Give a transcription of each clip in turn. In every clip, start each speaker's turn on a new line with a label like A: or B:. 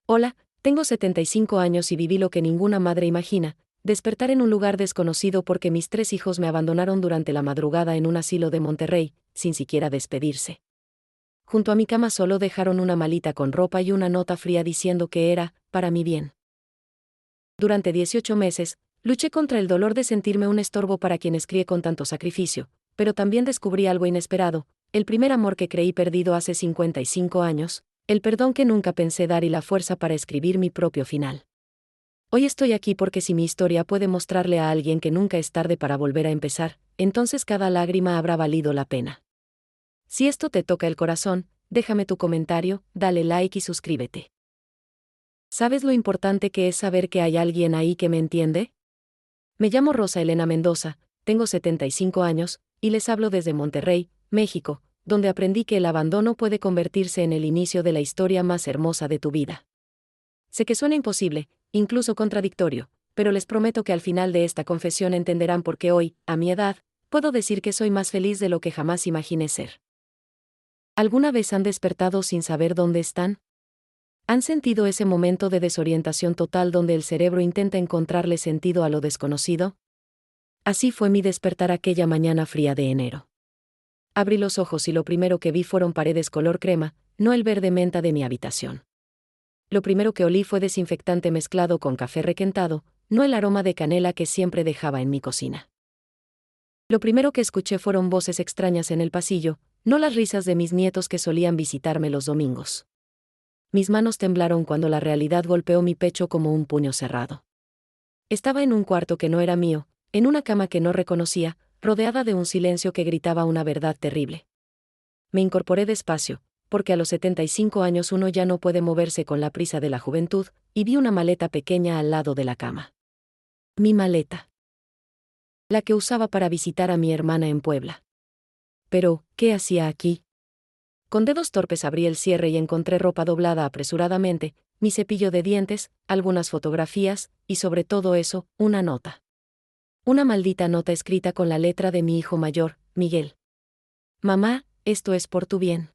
A: Hola, tengo 75 años y viví lo que ninguna madre imagina, despertar en un lugar desconocido porque mis 3 hijos me abandonaron durante la madrugada en un asilo de Monterrey, sin siquiera despedirse. Junto a mi cama solo dejaron una malita con ropa y una nota fría diciendo que era, para mi bien. Durante 18 meses, luché contra el dolor de sentirme un estorbo para quienes crié con tanto sacrificio, pero también descubrí algo inesperado, el primer amor que creí perdido hace 55 años, el perdón que nunca pensé dar y la fuerza para escribir mi propio final. Hoy estoy aquí porque si mi historia puede mostrarle a alguien que nunca es tarde para volver a empezar, entonces cada lágrima habrá valido la pena. Si esto te toca el corazón, déjame tu comentario, dale like y suscríbete. ¿Sabes lo importante que es saber que hay alguien ahí que me entiende? Me llamo Rosa Elena Mendoza, tengo 75 años, y les hablo desde Monterrey, México, donde aprendí que el abandono puede convertirse en el inicio de la historia más hermosa de tu vida. Sé que suena imposible, incluso contradictorio, pero les prometo que al final de esta confesión entenderán por qué hoy, a mi edad, puedo decir que soy más feliz de lo que jamás imaginé ser. ¿Alguna vez han despertado sin saber dónde están? ¿Han sentido ese momento de desorientación total donde el cerebro intenta encontrarle sentido a lo desconocido? Así fue mi despertar aquella mañana fría de enero. Abrí los ojos y lo primero que vi fueron paredes color crema, no el verde menta de mi habitación. Lo primero que olí fue desinfectante mezclado con café requentado, no el aroma de canela que siempre dejaba en mi cocina. Lo primero que escuché fueron voces extrañas en el pasillo, no las risas de mis nietos que solían visitarme los domingos. Mis manos temblaron cuando la realidad golpeó mi pecho como un puño cerrado. Estaba en un cuarto que no era mío, en una cama que no reconocía, rodeada de un silencio que gritaba una verdad terrible. Me incorporé despacio, porque a los 75 años uno ya no puede moverse con la prisa de la juventud, y vi una maleta pequeña al lado de la cama. Mi maleta. La que usaba para visitar a mi hermana en Puebla. Pero, ¿qué hacía aquí? Con dedos torpes abrí el cierre y encontré ropa doblada apresuradamente, mi cepillo de dientes, algunas fotografías, y sobre todo eso, una nota. Una maldita nota escrita con la letra de mi hijo mayor, Miguel. Mamá, esto es por tu bien.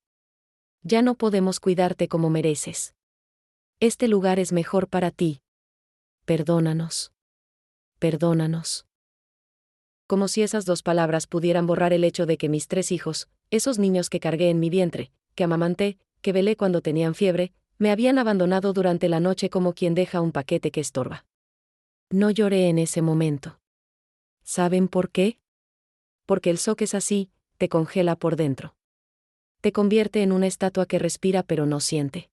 A: Ya no podemos cuidarte como mereces. Este lugar es mejor para ti. Perdónanos. Perdónanos. Como si esas 2 palabras pudieran borrar el hecho de que mis 3 hijos, esos niños que cargué en mi vientre, que amamanté, que velé cuando tenían fiebre, me habían abandonado durante la noche como quien deja un paquete que estorba. No lloré en ese momento. ¿Saben por qué? Porque el shock es así, te congela por dentro. Te convierte en una estatua que respira pero no siente.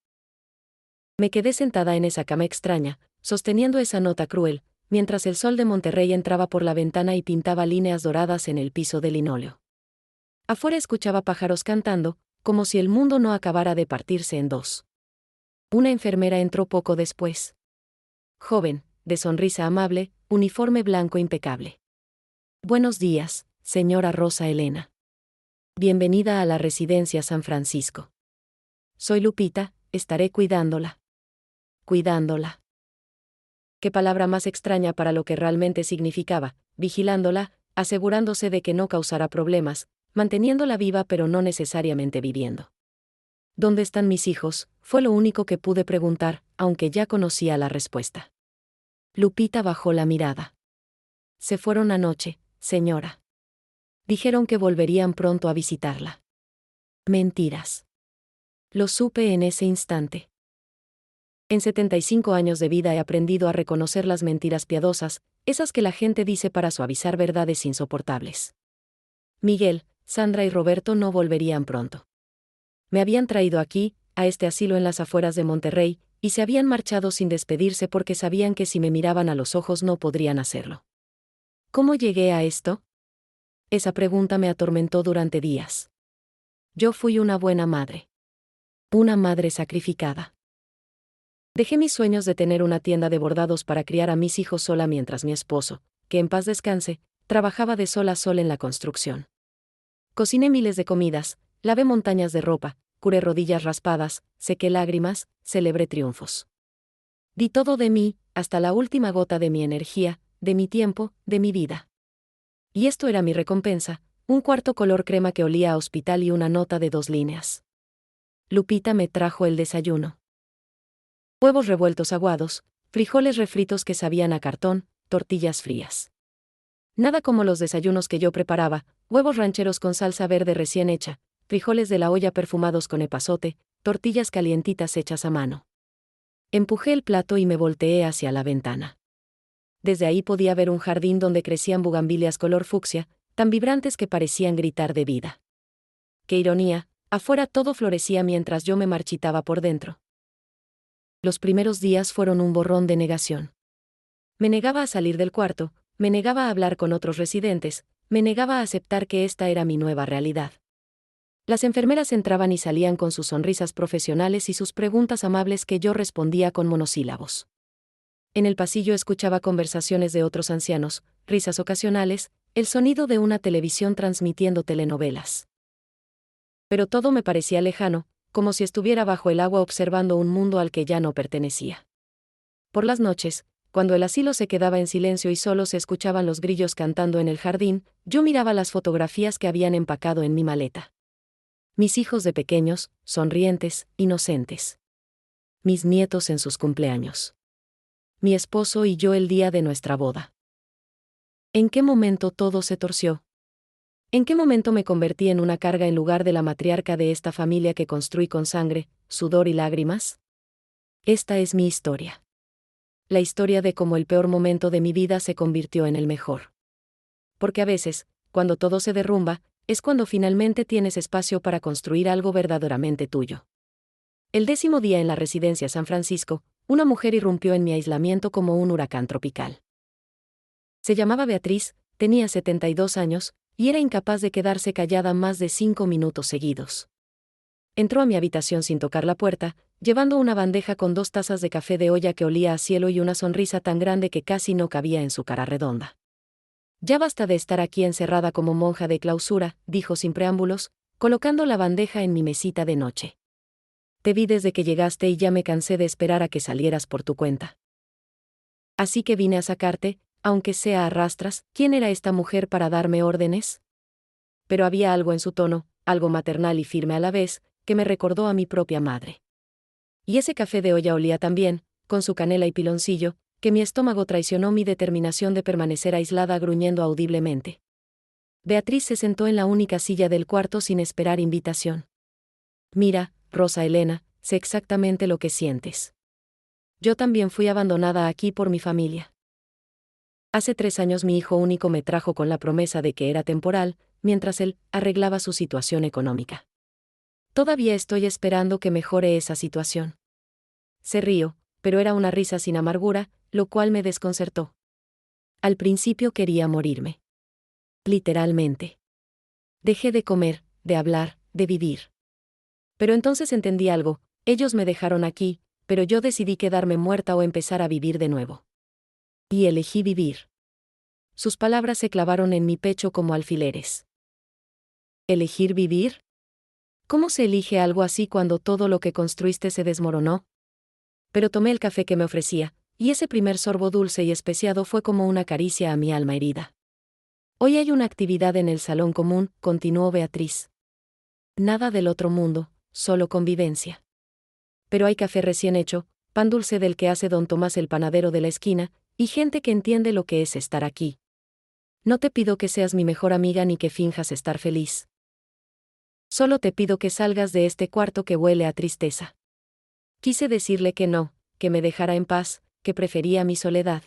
A: Me quedé sentada en esa cama extraña, sosteniendo esa nota cruel, mientras el sol de Monterrey entraba por la ventana y pintaba líneas doradas en el piso de linóleo. Afuera escuchaba pájaros cantando, como si el mundo no acabara de partirse en dos. Una enfermera entró poco después. Joven, de sonrisa amable, uniforme blanco impecable. Buenos días, señora Rosa Elena. Bienvenida a la residencia San Francisco. Soy Lupita, estaré cuidándola. Cuidándola. Qué palabra más extraña para lo que realmente significaba, vigilándola, asegurándose de que no causara problemas, manteniéndola viva pero no necesariamente viviendo. ¿Dónde están mis hijos?, fue lo único que pude preguntar, aunque ya conocía la respuesta. Lupita bajó la mirada. Se fueron anoche, señora. Dijeron que volverían pronto a visitarla. Mentiras. Lo supe en ese instante. En 75 años de vida he aprendido a reconocer las mentiras piadosas, esas que la gente dice para suavizar verdades insoportables. Miguel, Sandra y Roberto no volverían pronto. Me habían traído aquí, a este asilo en las afueras de Monterrey, y se habían marchado sin despedirse porque sabían que si me miraban a los ojos no podrían hacerlo. ¿Cómo llegué a esto? Esa pregunta me atormentó durante días. Yo fui una buena madre. Una madre sacrificada. Dejé mis sueños de tener una tienda de bordados para criar a mis hijos sola mientras mi esposo, que en paz descanse, trabajaba de sol a sol en la construcción. Cociné miles de comidas, lavé montañas de ropa, curé rodillas raspadas, sequé lágrimas, celebré triunfos. Di todo de mí, hasta la última gota de mi energía, de mi tiempo, de mi vida. Y esto era mi recompensa, un cuarto color crema que olía a hospital y una nota de 2 líneas. Lupita me trajo el desayuno. huevos revueltos aguados, frijoles refritos que sabían a cartón, tortillas frías. Nada como los desayunos que yo preparaba, huevos rancheros con salsa verde recién hecha, frijoles de la olla perfumados con epazote, tortillas calientitas hechas a mano. Empujé el plato y me volteé hacia la ventana. Desde ahí podía ver un jardín donde crecían bugambilias color fucsia, tan vibrantes que parecían gritar de vida. ¡Qué ironía! Afuera todo florecía mientras yo me marchitaba por dentro. Los primeros días fueron un borrón de negación. Me negaba a salir del cuarto, me negaba a hablar con otros residentes, me negaba a aceptar que esta era mi nueva realidad. Las enfermeras entraban y salían con sus sonrisas profesionales y sus preguntas amables que yo respondía con monosílabos. En el pasillo escuchaba conversaciones de otros ancianos, risas ocasionales, el sonido de una televisión transmitiendo telenovelas. Pero todo me parecía lejano, como si estuviera bajo el agua observando un mundo al que ya no pertenecía. Por las noches, cuando el asilo se quedaba en silencio y solo se escuchaban los grillos cantando en el jardín, yo miraba las fotografías que habían empacado en mi maleta. Mis hijos de pequeños, sonrientes, inocentes. Mis nietos en sus cumpleaños. Mi esposo y yo el día de nuestra boda. ¿En qué momento todo se torció? ¿En qué momento me convertí en una carga en lugar de la matriarca de esta familia que construí con sangre, sudor y lágrimas? Esta es mi historia. La historia de cómo el peor momento de mi vida se convirtió en el mejor. Porque a veces, cuando todo se derrumba, es cuando finalmente tienes espacio para construir algo verdaderamente tuyo. El 10º día en la residencia San Francisco, una mujer irrumpió en mi aislamiento como un huracán tropical. Se llamaba Beatriz, tenía 72 años, y era incapaz de quedarse callada más de 5 minutos seguidos. Entró a mi habitación sin tocar la puerta, llevando una bandeja con 2 tazas de café de olla que olía a cielo y una sonrisa tan grande que casi no cabía en su cara redonda. Ya basta de estar aquí encerrada como monja de clausura, dijo sin preámbulos, colocando la bandeja en mi mesita de noche. Te vi desde que llegaste y ya me cansé de esperar a que salieras por tu cuenta. Así que vine a sacarte, aunque sea a rastras. ¿Quién era esta mujer para darme órdenes? Pero había algo en su tono, algo maternal y firme a la vez, que me recordó a mi propia madre. Y ese café de olla olía tan bien, con su canela y piloncillo, que mi estómago traicionó mi determinación de permanecer aislada gruñendo audiblemente. Beatriz se sentó en la única silla del cuarto sin esperar invitación. Mira, Rosa Elena, sé exactamente lo que sientes. Yo también fui abandonada aquí por mi familia. Hace 3 años mi hijo único me trajo con la promesa de que era temporal, mientras él arreglaba su situación económica. Todavía estoy esperando que mejore esa situación. Se rió, pero era una risa sin amargura, lo cual me desconcertó. Al principio quería morirme. Literalmente. Dejé de comer, de hablar, de vivir. Pero entonces entendí algo, ellos me dejaron aquí, pero yo decidí quedarme muerta o empezar a vivir de nuevo. Y elegí vivir. Sus palabras se clavaron en mi pecho como alfileres. ¿Elegir vivir? ¿Cómo se elige algo así cuando todo lo que construiste se desmoronó? Pero tomé el café que me ofrecía, y ese primer sorbo dulce y especiado fue como una caricia a mi alma herida. Hoy hay una actividad en el salón común, continuó Beatriz. Nada del otro mundo, solo convivencia. Pero hay café recién hecho, pan dulce del que hace don Tomás el panadero de la esquina, y gente que entiende lo que es estar aquí. No te pido que seas mi mejor amiga ni que finjas estar feliz. Solo te pido que salgas de este cuarto que huele a tristeza. Quise decirle que no, que me dejara en paz, que prefería mi soledad.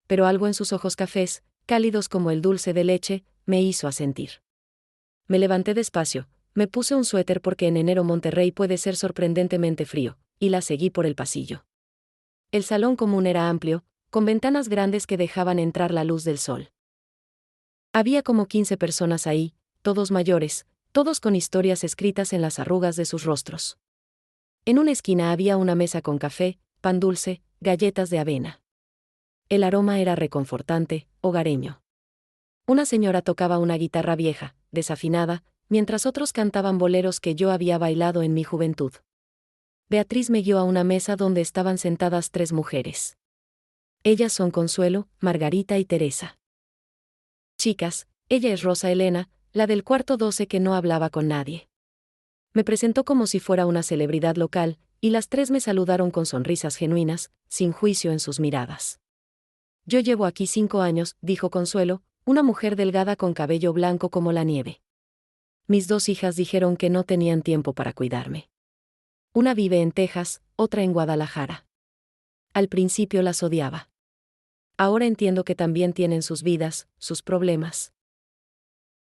A: Pero algo en sus ojos cafés, cálidos como el dulce de leche, me hizo asentir. Me levanté despacio, me puse un suéter porque en enero Monterrey puede ser sorprendentemente frío, y la seguí por el pasillo. El salón común era amplio, con ventanas grandes que dejaban entrar la luz del sol. Había como 15 personas ahí, todos mayores, todos con historias escritas en las arrugas de sus rostros. En una esquina había una mesa con café, pan dulce, galletas de avena. El aroma era reconfortante, hogareño. Una señora tocaba una guitarra vieja, desafinada, mientras otros cantaban boleros que yo había bailado en mi juventud. Beatriz me guió a una mesa donde estaban sentadas 3 mujeres. Ellas son Consuelo, Margarita y Teresa. Chicas, ella es Rosa Elena, la del cuarto 12 que no hablaba con nadie. Me presentó como si fuera una celebridad local, y las tres me saludaron con sonrisas genuinas, sin juicio en sus miradas. Yo llevo aquí 5 años, dijo Consuelo, una mujer delgada con cabello blanco como la nieve. Mis 2 hijas dijeron que no tenían tiempo para cuidarme. Una vive en Texas, otra en Guadalajara. Al principio las odiaba. Ahora entiendo que también tienen sus vidas, sus problemas.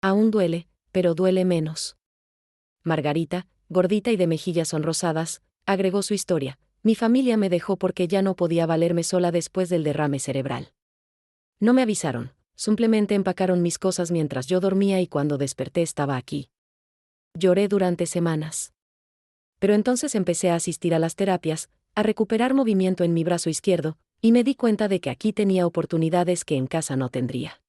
A: Aún duele, pero duele menos. Margarita, gordita y de mejillas sonrosadas, agregó su historia. Mi familia me dejó porque ya no podía valerme sola después del derrame cerebral. No me avisaron, simplemente empacaron mis cosas mientras yo dormía y cuando desperté estaba aquí. Lloré durante semanas. Pero entonces empecé a asistir a las terapias, a recuperar movimiento en mi brazo izquierdo, y me di cuenta de que aquí tenía oportunidades que en casa no tendría.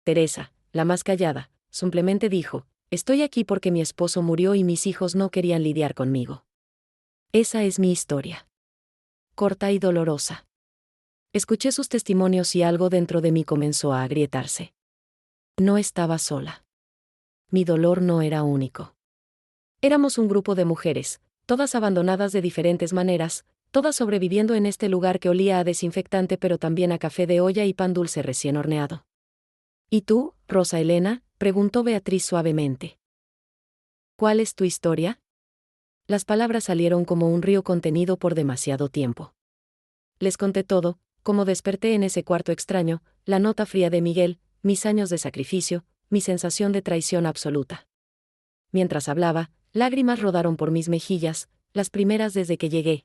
A: Teresa, la más callada, simplemente dijo, estoy aquí porque mi esposo murió y mis hijos no querían lidiar conmigo. Esa es mi historia. Corta y dolorosa. Escuché sus testimonios y algo dentro de mí comenzó a agrietarse. No estaba sola. Mi dolor no era único. Éramos un grupo de mujeres, todas abandonadas de diferentes maneras, todas sobreviviendo en este lugar que olía a desinfectante pero también a café de olla y pan dulce recién horneado. ¿Y tú, Rosa Elena?, preguntó Beatriz suavemente. ¿Cuál es tu historia? Las palabras salieron como un río contenido por demasiado tiempo. Les conté todo, cómo desperté en ese cuarto extraño, la nota fría de Miguel, mis años de sacrificio, mi sensación de traición absoluta. Mientras hablaba, lágrimas rodaron por mis mejillas, las primeras desde que llegué.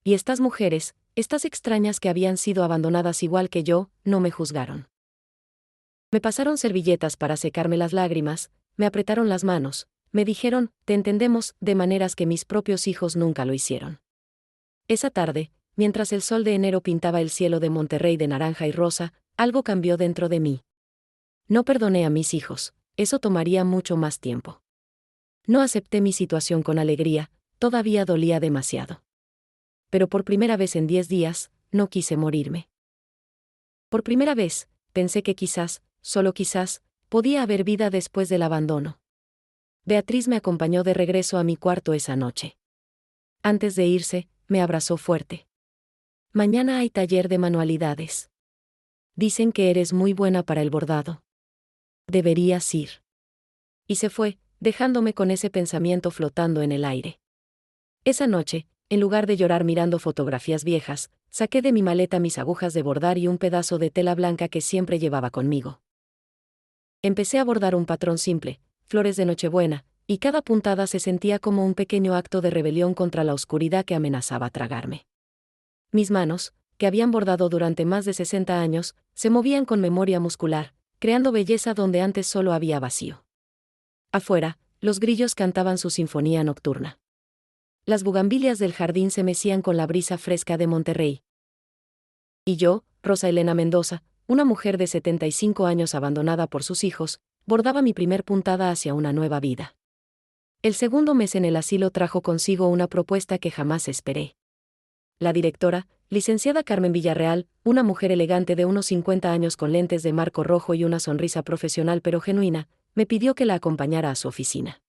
A: Y estas mujeres, estas extrañas que habían sido abandonadas igual que yo, no me juzgaron. Me pasaron servilletas para secarme las lágrimas, me apretaron las manos, me dijeron, te entendemos, de maneras que mis propios hijos nunca lo hicieron. Esa tarde, mientras el sol de enero pintaba el cielo de Monterrey de naranja y rosa, algo cambió dentro de mí. No perdoné a mis hijos, eso tomaría mucho más tiempo. No acepté mi situación con alegría, todavía dolía demasiado. Pero por primera vez en 10 días, no quise morirme. Por primera vez, pensé que quizás, solo quizás, podía haber vida después del abandono. Beatriz me acompañó de regreso a mi cuarto esa noche. Antes de irse, me abrazó fuerte. Mañana hay taller de manualidades. Dicen que eres muy buena para el bordado. Deberías ir. Y se fue, dejándome con ese pensamiento flotando en el aire. Esa noche, en lugar de llorar mirando fotografías viejas, saqué de mi maleta mis agujas de bordar y un pedazo de tela blanca que siempre llevaba conmigo. Empecé a bordar un patrón simple, flores de Nochebuena, y cada puntada se sentía como un pequeño acto de rebelión contra la oscuridad que amenazaba tragarme. Mis manos, que habían bordado durante más de 60 años, se movían con memoria muscular, creando belleza donde antes solo había vacío. Afuera, los grillos cantaban su sinfonía nocturna. Las bugambilias del jardín se mecían con la brisa fresca de Monterrey. Y yo, Rosa Elena Mendoza, una mujer de 75 años abandonada por sus hijos, bordaba mi primer puntada hacia una nueva vida. El segundo mes en el asilo trajo consigo una propuesta que jamás esperé. La directora, licenciada Carmen Villarreal, una mujer elegante de unos 50 años con lentes de marco rojo y una sonrisa profesional pero genuina, me pidió que la acompañara a su oficina.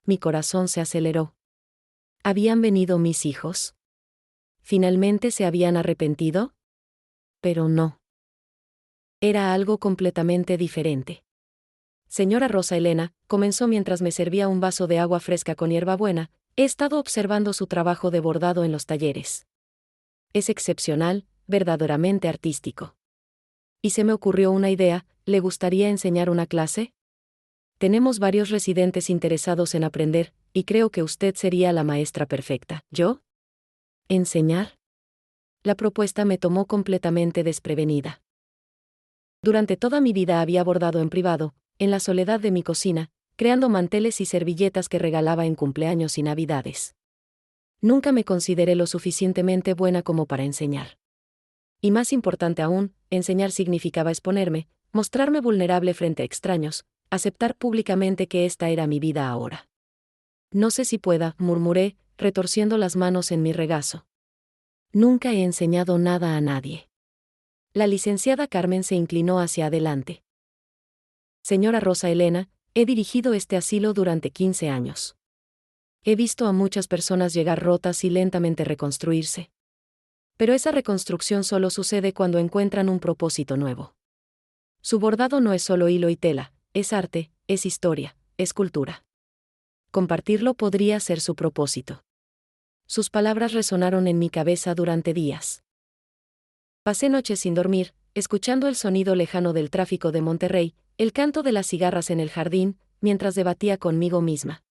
A: Mi corazón se aceleró. ¿Habían venido mis hijos? ¿Finalmente se habían arrepentido? Pero no. Era algo completamente diferente. Señora Rosa Elena, comenzó mientras me servía un vaso de agua fresca con hierbabuena, he estado observando su trabajo de bordado en los talleres. Es excepcional, verdaderamente artístico. Y se me ocurrió una idea, ¿le gustaría enseñar una clase? Tenemos varios residentes interesados en aprender, y creo que usted sería la maestra perfecta. ¿Yo? ¿Enseñar? La propuesta me tomó completamente desprevenida. Durante toda mi vida había bordado en privado, en la soledad de mi cocina, creando manteles y servilletas que regalaba en cumpleaños y navidades. Nunca me consideré lo suficientemente buena como para enseñar. Y más importante aún, enseñar significaba exponerme, mostrarme vulnerable frente a extraños, aceptar públicamente que esta era mi vida ahora. No sé si pueda, murmuré, retorciendo las manos en mi regazo. Nunca he enseñado nada a nadie. La licenciada Carmen se inclinó hacia adelante. Señora Rosa Elena, he dirigido este asilo durante 15 años. he visto a muchas personas llegar rotas y lentamente reconstruirse. Pero esa reconstrucción solo sucede cuando encuentran un propósito nuevo. Su bordado no es solo hilo y tela, es arte, es historia, es cultura. Compartirlo podría ser su propósito. Sus palabras resonaron en mi cabeza durante días. Pasé noches sin dormir, escuchando el sonido lejano del tráfico de Monterrey, el canto de las cigarras en el jardín, mientras debatía conmigo misma.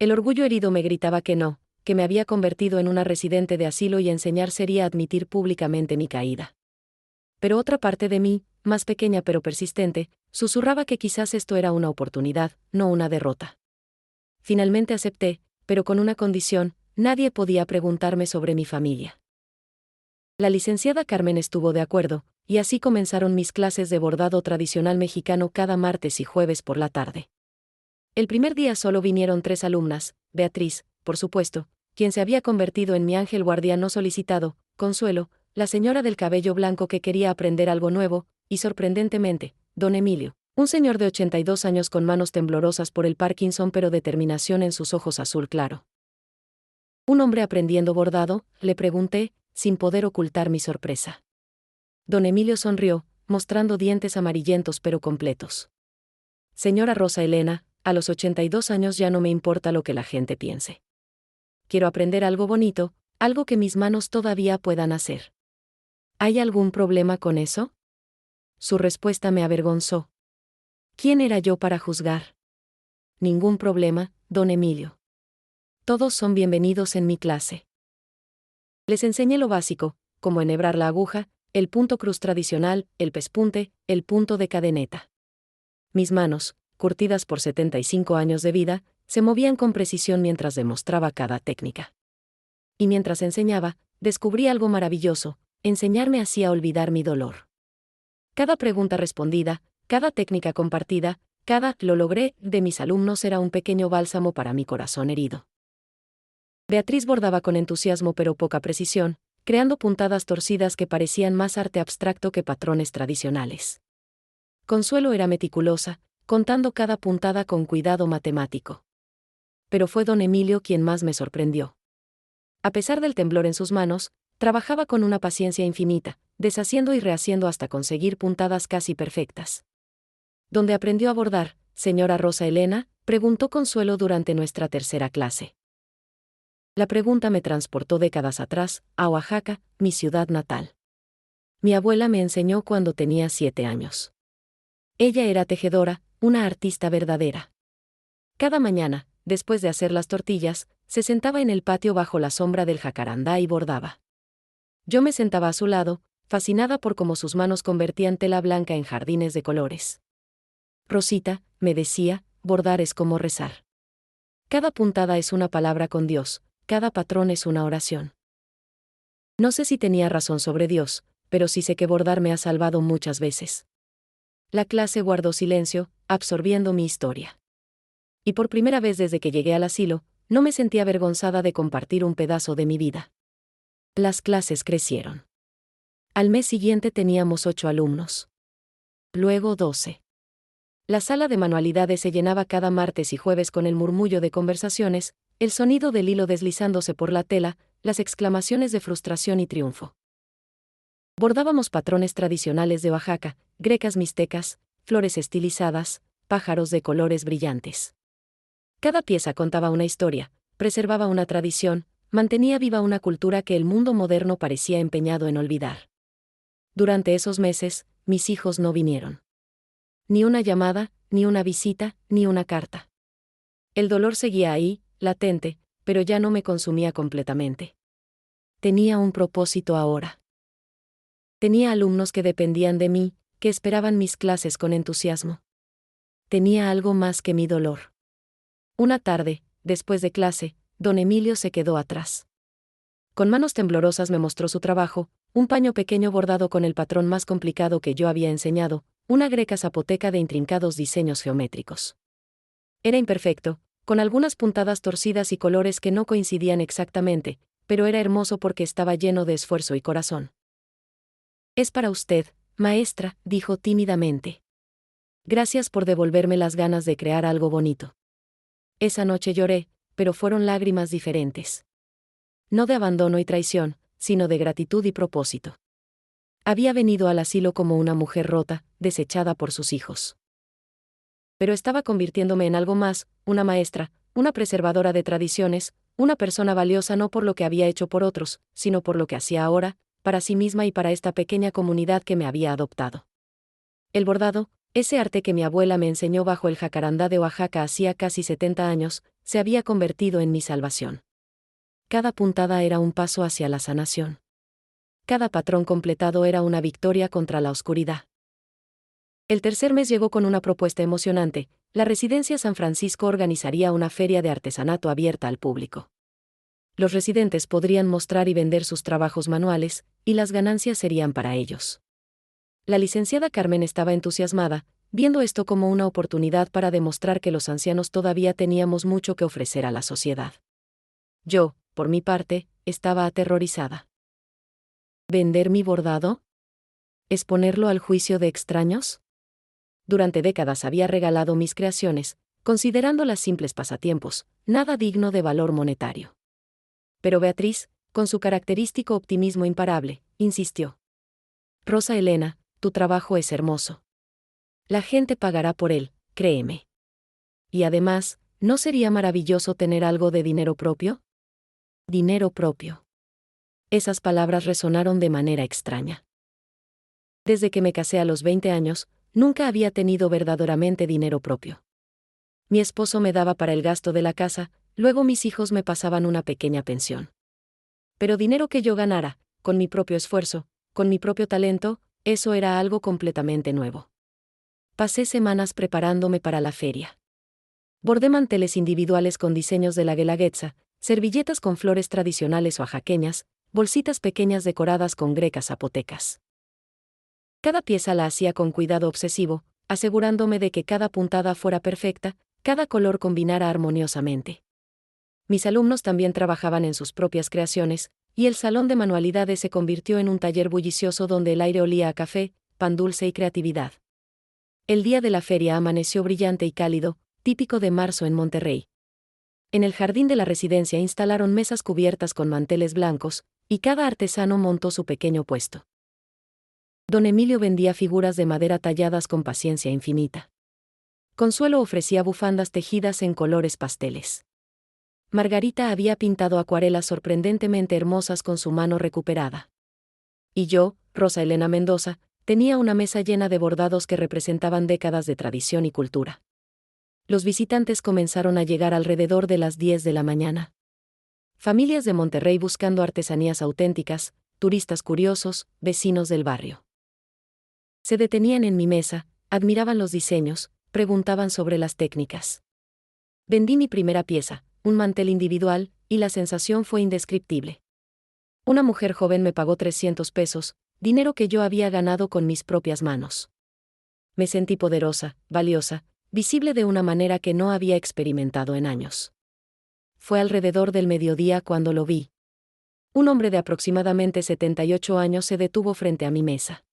A: El orgullo herido me gritaba que no, que me había convertido en una residente de asilo y enseñar sería admitir públicamente mi caída. Pero otra parte de mí, más pequeña pero persistente, susurraba que quizás esto era una oportunidad, no una derrota. Finalmente acepté, pero con una condición: nadie podía preguntarme sobre mi familia. La licenciada Carmen estuvo de acuerdo, y así comenzaron mis clases de bordado tradicional mexicano cada martes y jueves por la tarde. El primer día solo vinieron 3 alumnas: Beatriz, por supuesto, quien se había convertido en mi ángel guardián no solicitado; Consuelo, la señora del cabello blanco que quería aprender algo nuevo; y sorprendentemente, don Emilio, un señor de 82 años con manos temblorosas por el Parkinson pero determinación en sus ojos azul claro. ¿Un hombre aprendiendo bordado?, le pregunté, sin poder ocultar mi sorpresa. Don Emilio sonrió, mostrando dientes amarillentos pero completos. Señora Rosa Elena, a los 82 años ya no me importa lo que la gente piense. Quiero aprender algo bonito, algo que mis manos todavía puedan hacer. ¿Hay algún problema con eso? Su respuesta me avergonzó. ¿Quién era yo para juzgar? Ningún problema, don Emilio. Todos son bienvenidos en mi clase. Les enseñé lo básico, como enhebrar la aguja, el punto cruz tradicional, el pespunte, el punto de cadeneta. Mis manos, curtidas por 75 años de vida, se movían con precisión mientras demostraba cada técnica. Y mientras enseñaba, descubrí algo maravilloso: enseñarme hacía olvidar mi dolor. Cada pregunta respondida, cada técnica compartida, cada «lo logré» de mis alumnos era un pequeño bálsamo para mi corazón herido. Beatriz bordaba con entusiasmo pero poca precisión, creando puntadas torcidas que parecían más arte abstracto que patrones tradicionales. Consuelo era meticulosa, contando cada puntada con cuidado matemático. Pero fue don Emilio quien más me sorprendió. A pesar del temblor en sus manos, trabajaba con una paciencia infinita, deshaciendo y rehaciendo hasta conseguir puntadas casi perfectas. ¿Dónde aprendió a bordar, señora Rosa Elena?, preguntó Consuelo durante nuestra tercera clase. La pregunta me transportó décadas atrás, a Oaxaca, mi ciudad natal. Mi abuela me enseñó cuando tenía 7 años. Ella era tejedora, una artista verdadera. Cada mañana, después de hacer las tortillas, se sentaba en el patio bajo la sombra del jacarandá y bordaba. Yo me sentaba a su lado, fascinada por cómo sus manos convertían tela blanca en jardines de colores. Rosita, me decía, bordar es como rezar. Cada puntada es una palabra con Dios, cada patrón es una oración. No sé si tenía razón sobre Dios, pero sí sé que bordar me ha salvado muchas veces. La clase guardó silencio, absorbiendo mi historia. Y por primera vez desde que llegué al asilo, no me sentí avergonzada de compartir un pedazo de mi vida. Las clases crecieron. Al mes siguiente teníamos 8 alumnos. Luego 12. La sala de manualidades se llenaba cada martes y jueves con el murmullo de conversaciones, el sonido del hilo deslizándose por la tela, las exclamaciones de frustración y triunfo. Bordábamos patrones tradicionales de Oaxaca, grecas mixtecas, flores estilizadas, pájaros de colores brillantes. Cada pieza contaba una historia, preservaba una tradición, mantenía viva una cultura que el mundo moderno parecía empeñado en olvidar. Durante esos meses, mis hijos no vinieron. Ni una llamada, ni una visita, ni una carta. El dolor seguía ahí, latente, pero ya no me consumía completamente. Tenía un propósito ahora. Tenía alumnos que dependían de mí, que esperaban mis clases con entusiasmo. Tenía algo más que mi dolor. Una tarde, después de clase, don Emilio se quedó atrás. Con manos temblorosas me mostró su trabajo, un paño pequeño bordado con el patrón más complicado que yo había enseñado, una greca zapoteca de intrincados diseños geométricos. Era imperfecto, con algunas puntadas torcidas y colores que no coincidían exactamente, pero era hermoso porque estaba lleno de esfuerzo y corazón. «Es para usted, maestra», dijo tímidamente. «Gracias por devolverme las ganas de crear algo bonito». Esa noche lloré, pero fueron lágrimas diferentes. No de abandono y traición, sino de gratitud y propósito. Había venido al asilo como una mujer rota, desechada por sus hijos. Pero estaba convirtiéndome en algo más, una maestra, una preservadora de tradiciones, una persona valiosa no por lo que había hecho por otros, sino por lo que hacía ahora, para sí misma y para esta pequeña comunidad que me había adoptado. El bordado, ese arte que mi abuela me enseñó bajo el jacarandá de Oaxaca hacía casi 70 años, se había convertido en mi salvación. Cada puntada era un paso hacia la sanación. Cada patrón completado era una victoria contra la oscuridad. El tercer mes llegó con una propuesta emocionante: la Residencia San Francisco organizaría una feria de artesanato abierta al público. Los residentes podrían mostrar y vender sus trabajos manuales, y las ganancias serían para ellos. La licenciada Carmen estaba entusiasmada, viendo esto como una oportunidad para demostrar que los ancianos todavía teníamos mucho que ofrecer a la sociedad. Yo, por mi parte, estaba aterrorizada. ¿Vender mi bordado? ¿Exponerlo al juicio de extraños? Durante décadas había regalado mis creaciones, considerándolas simples pasatiempos, nada digno de valor monetario. Pero Beatriz, con su característico optimismo imparable, insistió. Rosa Elena, tu trabajo es hermoso. La gente pagará por él, créeme. Y además, ¿no sería maravilloso tener algo de dinero propio? Dinero propio. Esas palabras resonaron de manera extraña. Desde que me casé a los 20 años, nunca había tenido verdaderamente dinero propio. Mi esposo me daba para el gasto de la casa, luego mis hijos me pasaban una pequeña pensión. Pero dinero que yo ganara, con mi propio esfuerzo, con mi propio talento, eso era algo completamente nuevo. Pasé semanas preparándome para la feria. Bordé manteles individuales con diseños de la Guelaguetza, servilletas con flores tradicionales oaxaqueñas, bolsitas pequeñas decoradas con grecas zapotecas. Cada pieza la hacía con cuidado obsesivo, asegurándome de que cada puntada fuera perfecta, cada color combinara armoniosamente. Mis alumnos también trabajaban en sus propias creaciones, y el salón de manualidades se convirtió en un taller bullicioso donde el aire olía a café, pan dulce y creatividad. El día de la feria amaneció brillante y cálido, típico de marzo en Monterrey. En el jardín de la residencia instalaron mesas cubiertas con manteles blancos, y cada artesano montó su pequeño puesto. Don Emilio vendía figuras de madera talladas con paciencia infinita. Consuelo ofrecía bufandas tejidas en colores pasteles. Margarita había pintado acuarelas sorprendentemente hermosas con su mano recuperada. Y yo, Rosa Elena Mendoza, tenía una mesa llena de bordados que representaban décadas de tradición y cultura. Los visitantes comenzaron a llegar alrededor de las 10 de la mañana. Familias de Monterrey buscando artesanías auténticas, turistas curiosos, vecinos del barrio. Se detenían en mi mesa, admiraban los diseños, preguntaban sobre las técnicas. Vendí mi primera pieza, un mantel individual, y la sensación fue indescriptible. Una mujer joven me pagó 300 pesos, dinero que yo había ganado con mis propias manos. Me sentí poderosa, valiosa, visible de una manera que no había experimentado en años. Fue alrededor del mediodía cuando lo vi. Un hombre de aproximadamente 78 años se detuvo frente a mi mesa.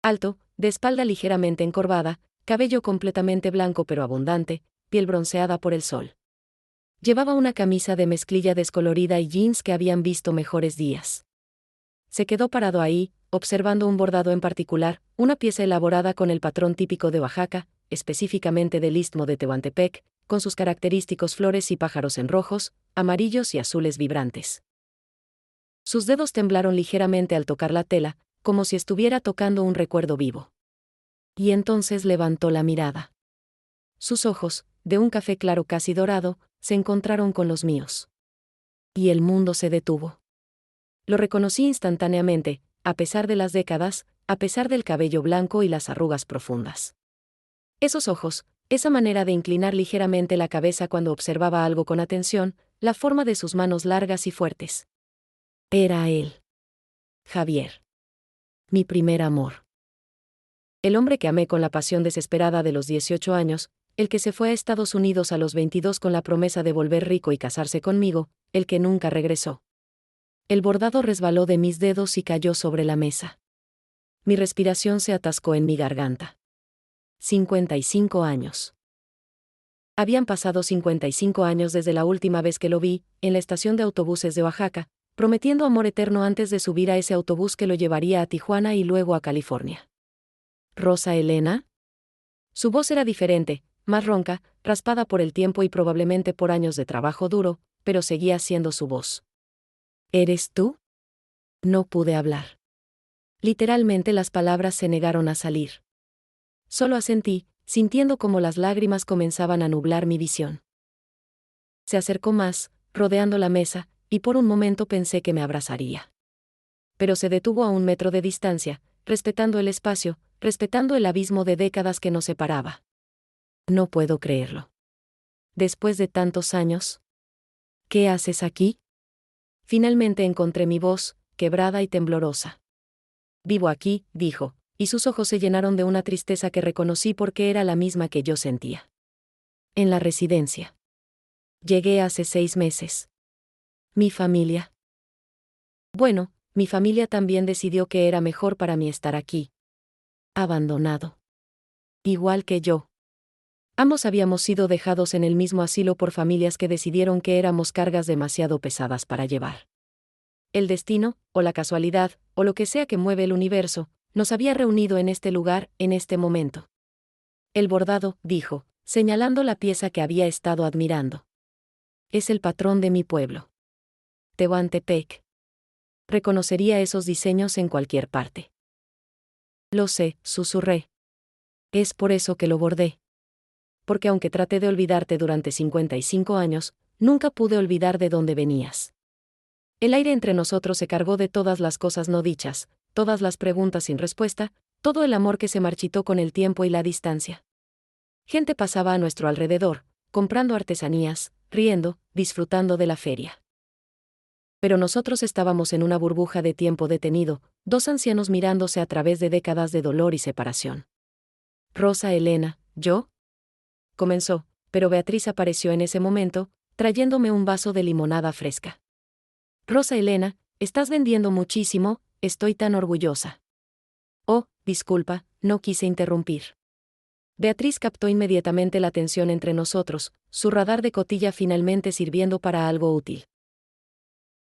A: Alto, de espalda ligeramente encorvada, cabello completamente blanco pero abundante, piel bronceada por el sol. Llevaba una camisa de mezclilla descolorida y jeans que habían visto mejores días. Se quedó parado ahí, observando un bordado en particular, una pieza elaborada con el patrón típico de Oaxaca, específicamente del Istmo de Tehuantepec, con sus característicos flores y pájaros en rojos, amarillos y azules vibrantes. Sus dedos temblaron ligeramente al tocar la tela, como si estuviera tocando un recuerdo vivo. Y entonces levantó la mirada. Sus ojos, de un café claro casi dorado, se encontraron con los míos. Y el mundo se detuvo. Lo reconocí instantáneamente, a pesar de las décadas, a pesar del cabello blanco y las arrugas profundas. Esos ojos, esa manera de inclinar ligeramente la cabeza cuando observaba algo con atención, la forma de sus manos largas y fuertes. Era él. Javier. Mi primer amor. El hombre que amé con la pasión desesperada de los 18 años, el que se fue a Estados Unidos a los 22 con la promesa de volver rico y casarse conmigo, el que nunca regresó. El bordado resbaló de mis dedos y cayó sobre la mesa. Mi respiración se atascó en mi garganta. 55 años. Habían pasado 55 años desde la última vez que lo vi, en la estación de autobuses de Oaxaca, prometiendo amor eterno antes de subir a ese autobús que lo llevaría a Tijuana y luego a California. ¿Rosa Elena? Su voz era diferente, más ronca, raspada por el tiempo y probablemente por años de trabajo duro, pero seguía siendo su voz. ¿Eres tú? No pude hablar. Literalmente las palabras se negaron a salir. Solo asentí, sintiendo como las lágrimas comenzaban a nublar mi visión. Se acercó más, rodeando la mesa, y por un momento pensé que me abrazaría. Pero se detuvo a 1 metro de distancia, respetando el espacio, respetando el abismo de décadas que nos separaba. No puedo creerlo. Después de tantos años. ¿Qué haces aquí? Finalmente encontré mi voz, quebrada y temblorosa. Vivo aquí, dijo, y sus ojos se llenaron de una tristeza que reconocí porque era la misma que yo sentía. En la residencia. Llegué hace 6 meses. ¿Mi familia? Bueno, mi familia también decidió que era mejor para mí estar aquí. Abandonado. Igual que yo. Ambos habíamos sido dejados en el mismo asilo por familias que decidieron que éramos cargas demasiado pesadas para llevar. El destino, o la casualidad, o lo que sea que mueve el universo, nos había reunido en este lugar, en este momento. El bordado, dijo, señalando la pieza que había estado admirando. Es el patrón de mi pueblo. Tehuantepec. Reconocería esos diseños en cualquier parte. Lo sé, susurré. Es por eso que lo bordé. Porque aunque traté de olvidarte durante 55 años, nunca pude olvidar de dónde venías. El aire entre nosotros se cargó de todas las cosas no dichas, todas las preguntas sin respuesta, todo el amor que se marchitó con el tiempo y la distancia. Gente pasaba a nuestro alrededor, comprando artesanías, riendo, disfrutando de la feria. Pero nosotros estábamos en una burbuja de tiempo detenido, 2 ancianos mirándose a través de décadas de dolor y separación. Rosa Elena, ¿yo? Comenzó, pero Beatriz apareció en ese momento, trayéndome un vaso de limonada fresca. Rosa Elena, estás vendiendo muchísimo, estoy tan orgullosa. Oh, disculpa, no quise interrumpir. Beatriz captó inmediatamente la tensión entre nosotros, su radar de cotilla finalmente sirviendo para algo útil.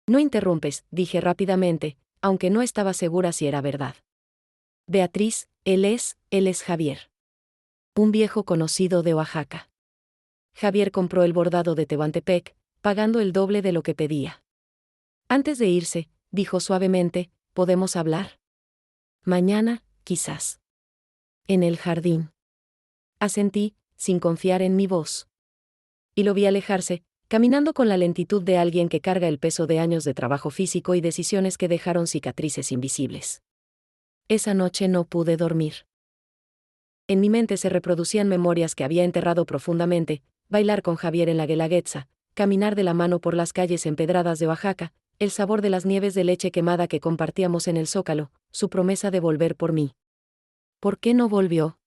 A: No interrumpes, dije rápidamente, aunque no estaba segura si era verdad. Beatriz, él es Javier. Un viejo conocido de Oaxaca. Javier compró el bordado de Tehuantepec, pagando el doble de lo que pedía. Antes de irse, dijo suavemente, ¿podemos hablar? Mañana, quizás. En el jardín. Asentí, sin confiar en mi voz. Y lo vi alejarse, caminando con la lentitud de alguien que carga el peso de años de trabajo físico y decisiones que dejaron cicatrices invisibles. Esa noche no pude dormir. En mi mente se reproducían memorias que había enterrado profundamente, bailar con Javier en la Guelaguetza, caminar de la mano por las calles empedradas de Oaxaca, el sabor de las nieves de leche quemada que compartíamos en el Zócalo, su promesa de volver por mí. ¿Por qué no volvió?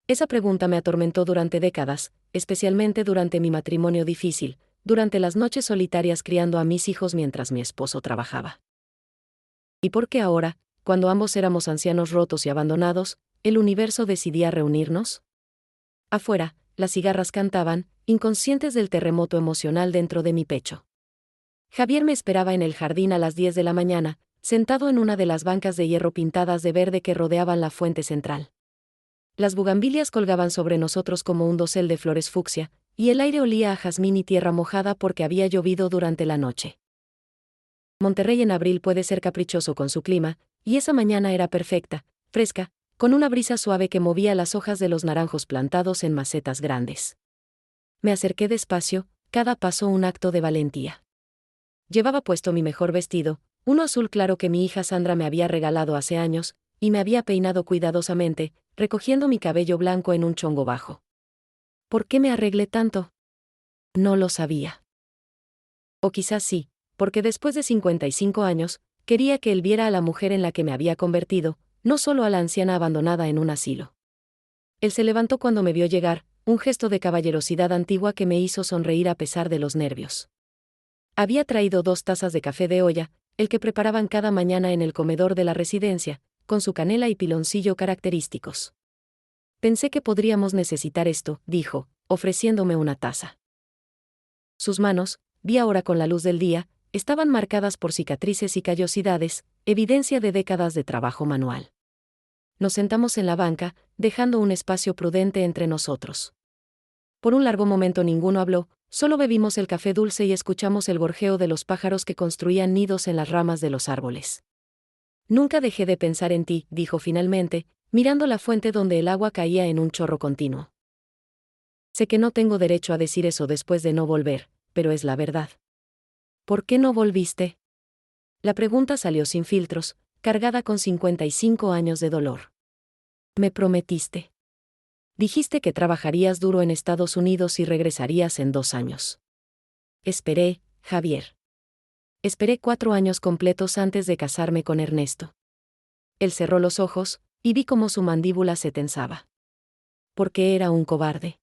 A: Esa pregunta me atormentó durante décadas, especialmente durante mi matrimonio difícil, durante las noches solitarias criando a mis hijos mientras mi esposo trabajaba. ¿Y por qué ahora, cuando ambos éramos ancianos rotos y abandonados, el universo decidía reunirnos? Afuera, las cigarras cantaban, inconscientes del terremoto emocional dentro de mi pecho. Javier me esperaba en el jardín a las 10 de la mañana, sentado en una de las bancas de hierro pintadas de verde que rodeaban la fuente central. Las bugambilias colgaban sobre nosotros como un dosel de flores fucsia, y el aire olía a jazmín y tierra mojada porque había llovido durante la noche. Monterrey en abril puede ser caprichoso con su clima, y esa mañana era perfecta, fresca, con una brisa suave que movía las hojas de los naranjos plantados en macetas grandes. Me acerqué despacio, cada paso un acto de valentía. Llevaba puesto mi mejor vestido, uno azul claro que mi hija Sandra me había regalado hace años, y me había peinado cuidadosamente, recogiendo mi cabello blanco en un chongo bajo. ¿Por qué me arreglé tanto? No lo sabía. O quizás sí, porque después de 55 años, quería que él viera a la mujer en la que me había convertido, no solo a la anciana abandonada en un asilo. Él se levantó cuando me vio llegar, un gesto de caballerosidad antigua que me hizo sonreír a pesar de los nervios. Había traído 2 tazas de café de olla, el que preparaban cada mañana en el comedor de la residencia, con su canela y piloncillo característicos. Pensé que podríamos necesitar esto, dijo, ofreciéndome una taza. Sus manos, vi ahora con la luz del día, estaban marcadas por cicatrices y callosidades, evidencia de décadas de trabajo manual. Nos sentamos en la banca, dejando un espacio prudente entre nosotros. Por un largo momento ninguno habló, solo bebimos el café dulce y escuchamos el gorjeo de los pájaros que construían nidos en las ramas de los árboles. Nunca dejé de pensar en ti, dijo finalmente, mirando la fuente donde el agua caía en un chorro continuo. Sé que no tengo derecho a decir eso después de no volver, pero es la verdad. ¿Por qué no volviste? La pregunta salió sin filtros, cargada con 55 años de dolor. Me prometiste. Dijiste que trabajarías duro en Estados Unidos y regresarías en 2 años. Esperé, Javier. Esperé 4 años completos antes de casarme con Ernesto. Él cerró los ojos, y vi cómo su mandíbula se tensaba. ¿Por qué era un cobarde?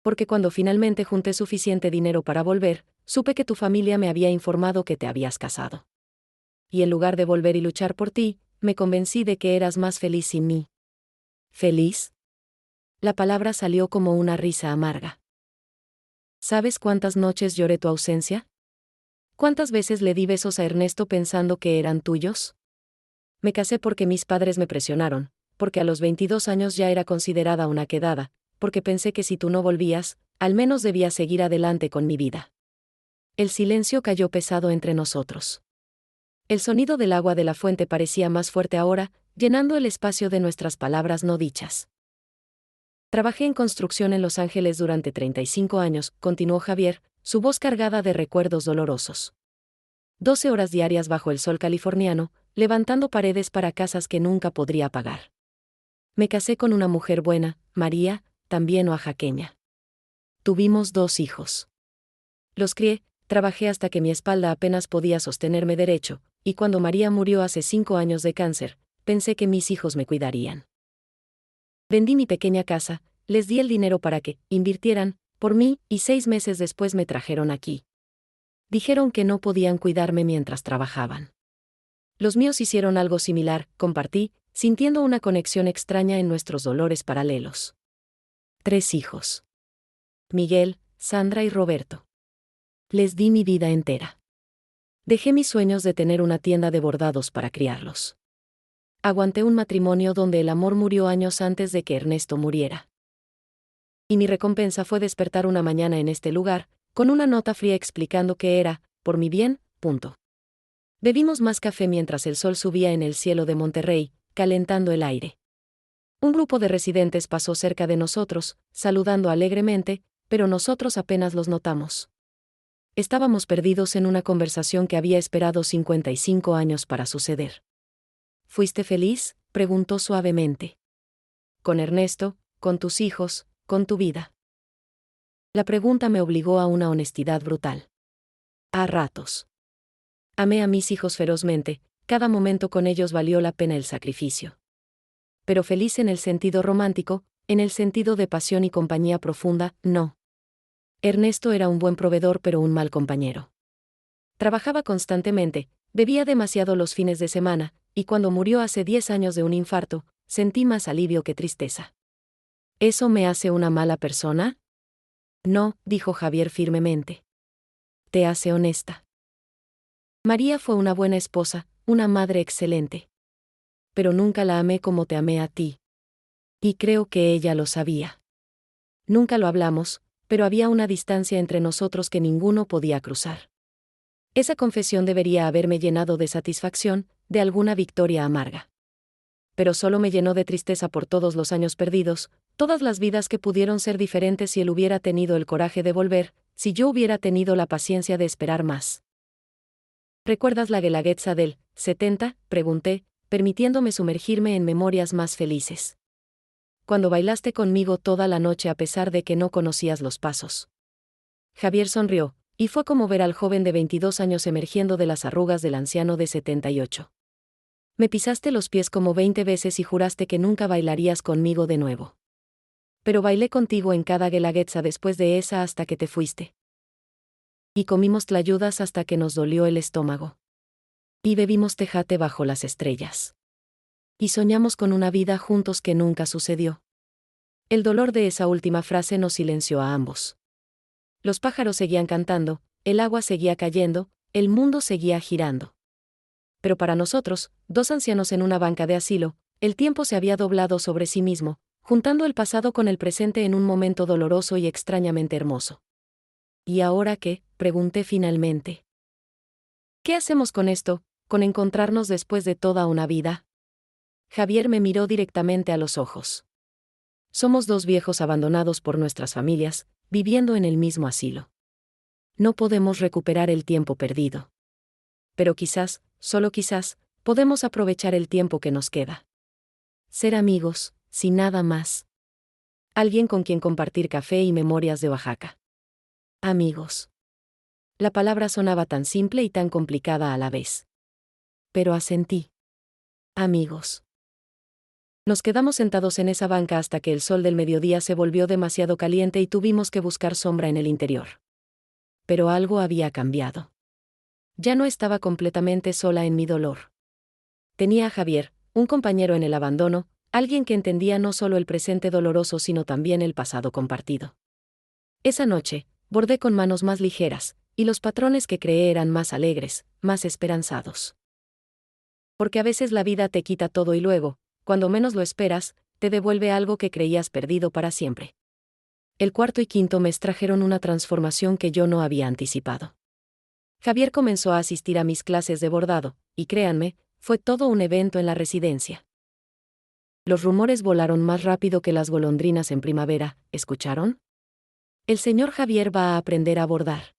A: Porque cuando finalmente junté suficiente dinero para volver, supe que tu familia me había informado que te habías casado. Y en lugar de volver y luchar por ti, me convencí de que eras más feliz sin mí. ¿Feliz? La palabra salió como una risa amarga. ¿Sabes cuántas noches lloré tu ausencia? ¿Cuántas veces le di besos a Ernesto pensando que eran tuyos? Me casé porque mis padres me presionaron, porque a los 22 años ya era considerada una quedada, porque pensé que si tú no volvías, al menos debía seguir adelante con mi vida. El silencio cayó pesado entre nosotros. El sonido del agua de la fuente parecía más fuerte ahora, llenando el espacio de nuestras palabras no dichas. Trabajé en construcción en Los Ángeles durante 35 años, continuó Javier, su voz cargada de recuerdos dolorosos. 12 horas diarias bajo el sol californiano, levantando paredes para casas que nunca podría pagar. Me casé con una mujer buena, María, también oaxaqueña. Tuvimos 2 hijos. Los crié, trabajé hasta que mi espalda apenas podía sostenerme derecho, y cuando María murió hace 5 años de cáncer, pensé que mis hijos me cuidarían. Vendí mi pequeña casa, les di el dinero para que invirtieran por mí, y 6 meses después me trajeron aquí. Dijeron que no podían cuidarme mientras trabajaban. Los míos hicieron algo similar, compartí, sintiendo una conexión extraña en nuestros dolores paralelos. 3 hijos. Miguel, Sandra y Roberto. Les di mi vida entera. Dejé mis sueños de tener una tienda de bordados para criarlos. Aguanté un matrimonio donde el amor murió años antes de que Ernesto muriera. Y mi recompensa fue despertar una mañana en este lugar, con una nota fría explicando que era, por mi bien, punto. Bebimos más café mientras el sol subía en el cielo de Monterrey, calentando el aire. Un grupo de residentes pasó cerca de nosotros, saludando alegremente, pero nosotros apenas los notamos. Estábamos perdidos en una conversación que había esperado 55 años para suceder. ¿Fuiste feliz?, preguntó suavemente. Con Ernesto, con tus hijos, con tu vida. La pregunta me obligó a una honestidad brutal. A ratos. Amé a mis hijos ferozmente, cada momento con ellos valió la pena el sacrificio. Pero feliz en el sentido romántico, en el sentido de pasión y compañía profunda, no. Ernesto era un buen proveedor pero un mal compañero. Trabajaba constantemente, bebía demasiado los fines de semana, y cuando murió hace 10 años de un infarto, sentí más alivio que tristeza. ¿Eso me hace una mala persona? No, dijo Javier firmemente. Te hace honesta. María fue una buena esposa, una madre excelente. Pero nunca la amé como te amé a ti. Y creo que ella lo sabía. Nunca lo hablamos, pero había una distancia entre nosotros que ninguno podía cruzar. Esa confesión debería haberme llenado de satisfacción, de alguna victoria amarga. Pero solo me llenó de tristeza por todos los años perdidos, todas las vidas que pudieron ser diferentes si él hubiera tenido el coraje de volver, si yo hubiera tenido la paciencia de esperar más. ¿Recuerdas la Guelaguetza del 70?, pregunté, permitiéndome sumergirme en memorias más felices. Cuando bailaste conmigo toda la noche a pesar de que no conocías los pasos. Javier sonrió, y fue como ver al joven de 22 años emergiendo de las arrugas del anciano de 78. Me pisaste los pies como 20 veces y juraste que nunca bailarías conmigo de nuevo. Pero bailé contigo en cada Guelaguetza después de esa hasta que te fuiste. Y comimos tlayudas hasta que nos dolió el estómago. Y bebimos tejate bajo las estrellas. Y soñamos con una vida juntos que nunca sucedió. El dolor de esa última frase nos silenció a ambos. Los pájaros seguían cantando, el agua seguía cayendo, el mundo seguía girando. Pero para nosotros, dos ancianos en una banca de asilo, el tiempo se había doblado sobre sí mismo, juntando el pasado con el presente en un momento doloroso y extrañamente hermoso. ¿Y ahora qué?, pregunté finalmente. ¿Qué hacemos con esto, con encontrarnos después de toda una vida? Javier me miró directamente a los ojos. Somos dos viejos abandonados por nuestras familias, viviendo en el mismo asilo. No podemos recuperar el tiempo perdido. Pero quizás, solo quizás, podemos aprovechar el tiempo que nos queda. Ser amigos, sin nada más. Alguien con quien compartir café y memorias de Oaxaca. Amigos. La palabra sonaba tan simple y tan complicada a la vez. Pero asentí. Amigos. Nos quedamos sentados en esa banca hasta que el sol del mediodía se volvió demasiado caliente y tuvimos que buscar sombra en el interior. Pero algo había cambiado. Ya no estaba completamente sola en mi dolor. Tenía a Javier, un compañero en el abandono, alguien que entendía no solo el presente doloroso sino también el pasado compartido. Esa noche, bordé con manos más ligeras, y los patrones que creé eran más alegres, más esperanzados. Porque a veces la vida te quita todo y luego, cuando menos lo esperas, te devuelve algo que creías perdido para siempre. El cuarto y quinto mes trajeron una transformación que yo no había anticipado. Javier comenzó a asistir a mis clases de bordado, y créanme, fue todo un evento en la residencia. Los rumores volaron más rápido que las golondrinas en primavera, ¿escucharon? El señor Javier va a aprender a bordar.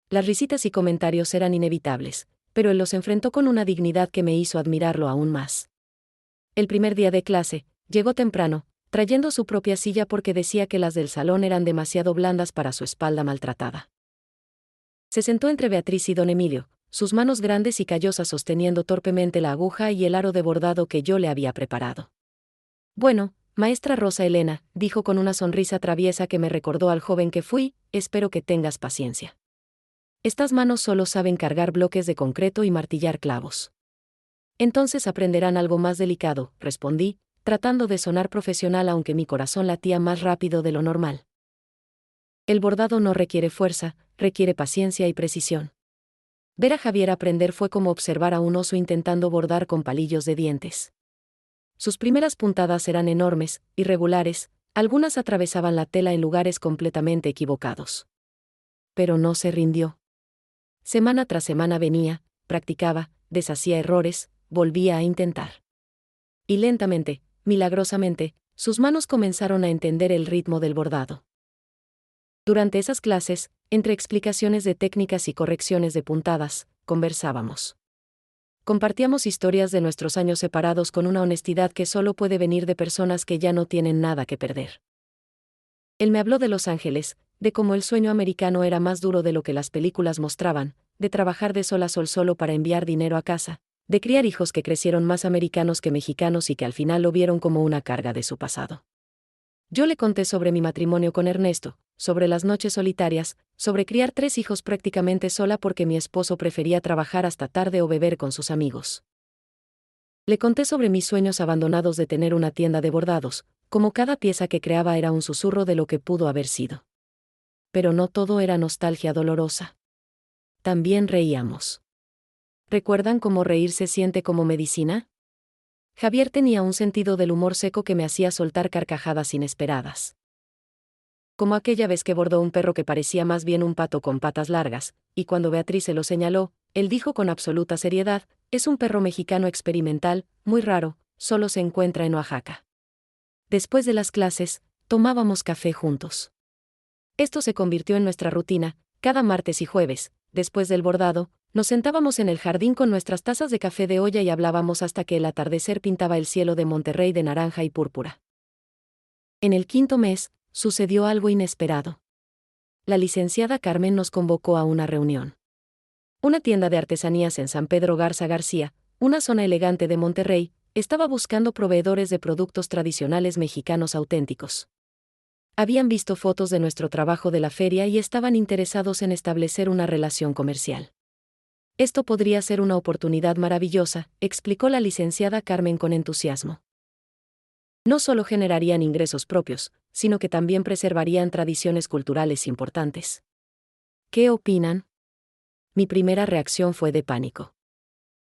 A: Las risitas y comentarios eran inevitables, pero él los enfrentó con una dignidad que me hizo admirarlo aún más. El primer día de clase, llegó temprano, trayendo su propia silla porque decía que las del salón eran demasiado blandas para su espalda maltratada. Se sentó entre Beatriz y don Emilio, sus manos grandes y callosas sosteniendo torpemente la aguja y el aro de bordado que yo le había preparado. Bueno, maestra Rosa Elena, dijo con una sonrisa traviesa que me recordó al joven que fui, espero que tengas paciencia. Estas manos solo saben cargar bloques de concreto y martillar clavos. Entonces aprenderán algo más delicado, respondí, tratando de sonar profesional aunque mi corazón latía más rápido de lo normal. El bordado no requiere fuerza, requiere paciencia y precisión. Ver a Javier aprender fue como observar a un oso intentando bordar con palillos de dientes. Sus primeras puntadas eran enormes, irregulares, algunas atravesaban la tela en lugares completamente equivocados. Pero no se rindió. Semana tras semana venía, practicaba, deshacía errores, volvía a intentar. Y lentamente, milagrosamente, sus manos comenzaron a entender el ritmo del bordado. Durante esas clases, entre explicaciones de técnicas y correcciones de puntadas, conversábamos. Compartíamos historias de nuestros años separados con una honestidad que solo puede venir de personas que ya no tienen nada que perder. Él me habló de Los Ángeles, de cómo el sueño americano era más duro de lo que las películas mostraban, de trabajar de sol a sol solo para enviar dinero a casa, de criar hijos que crecieron más americanos que mexicanos y que al final lo vieron como una carga de su pasado. Yo le conté sobre mi matrimonio con Ernesto, sobre las noches solitarias, sobre criar 3 hijos prácticamente sola porque mi esposo prefería trabajar hasta tarde o beber con sus amigos. Le conté sobre mis sueños abandonados de tener una tienda de bordados, como cada pieza que creaba era un susurro de lo que pudo haber sido. Pero no todo era nostalgia dolorosa. También reíamos. ¿Recuerdan cómo reír se siente como medicina? Javier tenía un sentido del humor seco que me hacía soltar carcajadas inesperadas. Como aquella vez que bordó un perro que parecía más bien un pato con patas largas, y cuando Beatriz se lo señaló, él dijo con absoluta seriedad, es un perro mexicano experimental, muy raro, solo se encuentra en Oaxaca. Después de las clases, tomábamos café juntos. Esto se convirtió en nuestra rutina, cada martes y jueves, después del bordado, nos sentábamos en el jardín con nuestras tazas de café de olla y hablábamos hasta que el atardecer pintaba el cielo de Monterrey de naranja y púrpura. En el quinto mes, sucedió algo inesperado. La licenciada Carmen nos convocó a una reunión. Una tienda de artesanías en San Pedro Garza García, una zona elegante de Monterrey, estaba buscando proveedores de productos tradicionales mexicanos auténticos. Habían visto fotos de nuestro trabajo de la feria y estaban interesados en establecer una relación comercial. Esto podría ser una oportunidad maravillosa, explicó la licenciada Carmen con entusiasmo. No solo generarían ingresos propios, sino que también preservarían tradiciones culturales importantes. ¿Qué opinan? Mi primera reacción fue de pánico.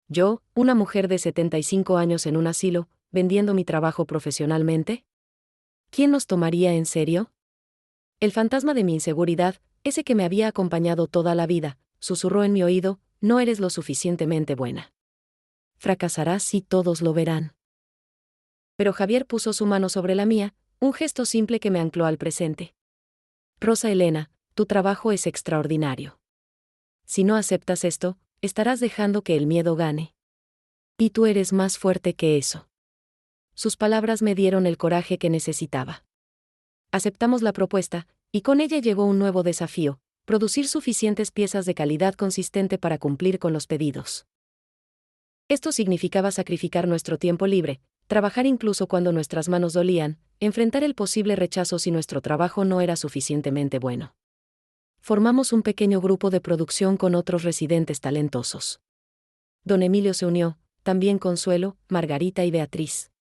A: Yo, una mujer de 75 años en un asilo, vendiendo mi trabajo profesionalmente. ¿Quién nos tomaría en serio? El fantasma de mi inseguridad, ese que me había acompañado toda la vida, susurró en mi oído: no eres lo suficientemente buena. Fracasarás si todos lo verán. Pero Javier puso su mano sobre la mía, un gesto simple que me ancló al presente. Rosa Elena, tu trabajo es extraordinario. Si no aceptas esto, estarás dejando que el miedo gane. Y tú eres más fuerte que eso. Sus palabras me dieron el coraje que necesitaba. Aceptamos la propuesta, y con ella llegó un nuevo desafío: producir suficientes piezas de calidad consistente para cumplir con los pedidos. Esto significaba sacrificar nuestro tiempo libre, trabajar incluso cuando nuestras manos dolían, enfrentar el posible rechazo si nuestro trabajo no era suficientemente bueno. Formamos un pequeño grupo de producción con otros residentes talentosos. Don Emilio se unió, también Consuelo, Margarita y Beatriz.